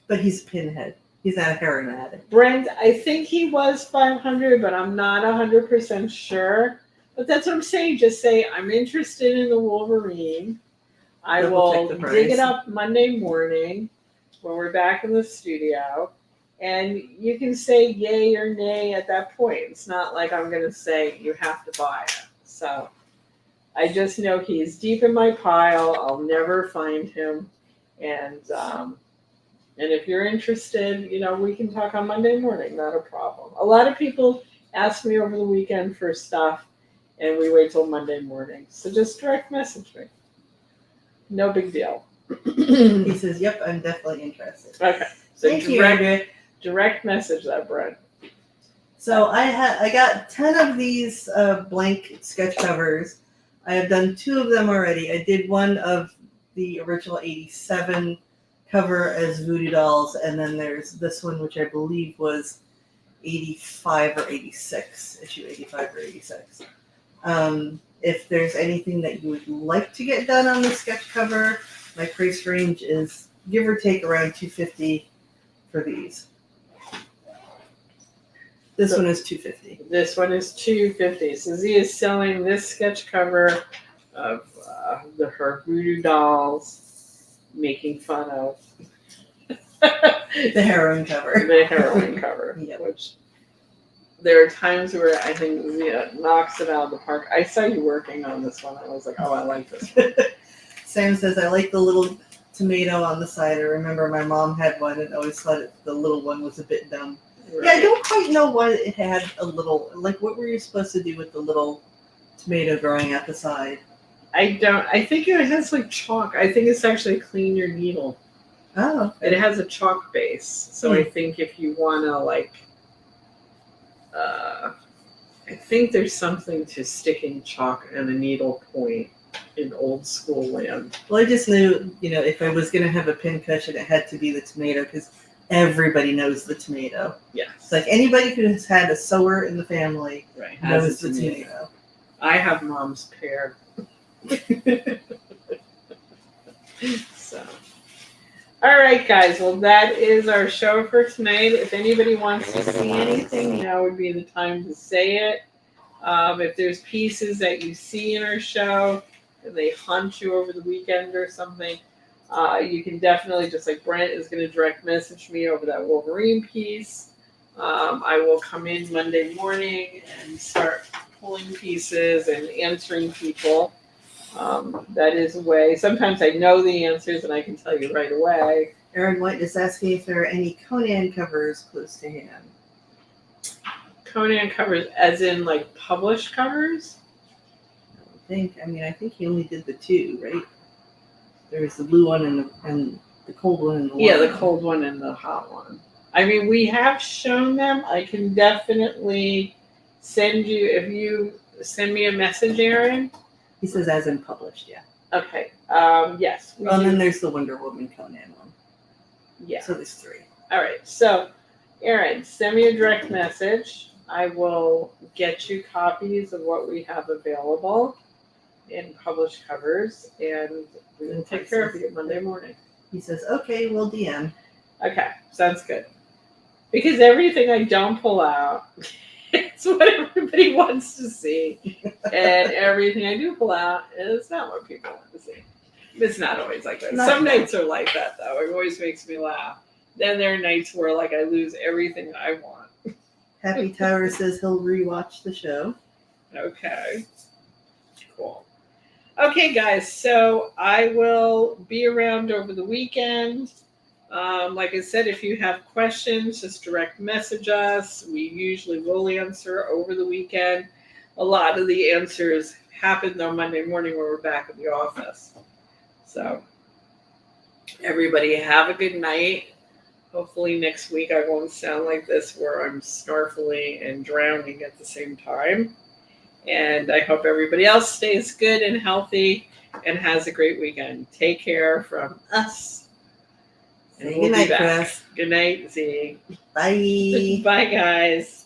But he's a pinhead. He's not a heroin addict. Brent, I think he was 500, but I'm not 100% sure. But that's what I'm saying. Just say, I'm interested in the Wolverine. I will dig it up Monday morning when we're back in the studio. And you can say yay or nay at that point. It's not like I'm going to say you have to buy it. So I just know he's deep in my pile. I'll never find him. And if you're interested, we can talk on Monday morning. Not a problem. A lot of people ask me over the weekend for stuff, and we wait till Monday morning. So just direct message me. No big deal. He says, "Yep, I'm definitely interested." Okay. So Thank you, Andrea. Direct message that, Brent. So I got 10 of these blank sketch covers. I have done 2 of them already. I did one of the original 87 cover as Voodoo Dolls, and then there's this one, which I believe was 85 or 86, issue 85 or 86. If there's anything that you would like to get done on the sketch cover, my price range is give or take around $250 for these. This one is $250. This one is $250. So Z is selling this sketch cover of her Voodoo Dolls, making fun of the heroin cover. The heroin cover. Yep. Which there are times where I think Zia knocks it out of the park. I saw you working on this one. I was like, oh, I like this one. Sam says, I like the little tomato on the side. I remember my mom had one and always thought the little one was a bit dumb. Right. Yeah, I don't quite know why it had a little, what were you supposed to do with the little tomato growing out the side? I think it has chalk. I think it's actually clean your needle. Oh. Okay. It has a chalk base. So I think if you want to I think there's something to sticking chalk and a needle point in old school land. Well, I just knew, if I was going to have a pincushion, it had to be the tomato because everybody knows the tomato. Yes. It's like anybody who has had a sower in the family knows the tomato. I have mom's pear. So, All right, guys. Well, that is our show for tonight. If anybody wants to see anything, now would be the time to say it. If there's pieces that you see in our show and they haunt you over the weekend or something, you can definitely, just like Brent is going to direct message me over that Wolverine piece. I will come in Monday morning and start pulling pieces and answering people. That is a way. Sometimes I know the answers and I can tell you right away. Aaron White is asking if there are any Conan covers close to hand. Conan covers, as in like published covers? I think he only did the 2, right? There was the blue one and the cold one and the Yeah, warm the cold one and the hot one. I mean, we have shown them. I can definitely send you, if you send me a message, Aaron. He says as in published, yeah. Okay. Yes. Well, and then there's the Wonder Woman Conan one. Yeah. So there's 3. All right. So, Aaron, send me a direct message. I will get you copies of what we have available in published covers, and we will take care of you Monday morning. He says, okay, we'll DM. Okay. Sounds good. Because everything I don't pull out it's what everybody wants to see. And everything I do pull out is not what people want to see. It's not always like that. Some nights are like that, though. It always makes me laugh. Then there are nights where like I lose everything I want. Happy Tower says he'll rewatch the show. Okay. Cool. Okay, guys. So I will be around over the weekend. Like I said, if you have questions, just direct message us. We usually will answer over the weekend. A lot of the answers happen though Monday morning when we're back at the office. So everybody have a good night. Hopefully next week I won't sound like this where I'm snarfling and drowning at the same time. And I hope everybody else stays good and healthy and has a great weekend. Take care from us. And Say good night, be back. Chris. Good night, Z. Bye. Bye, guys.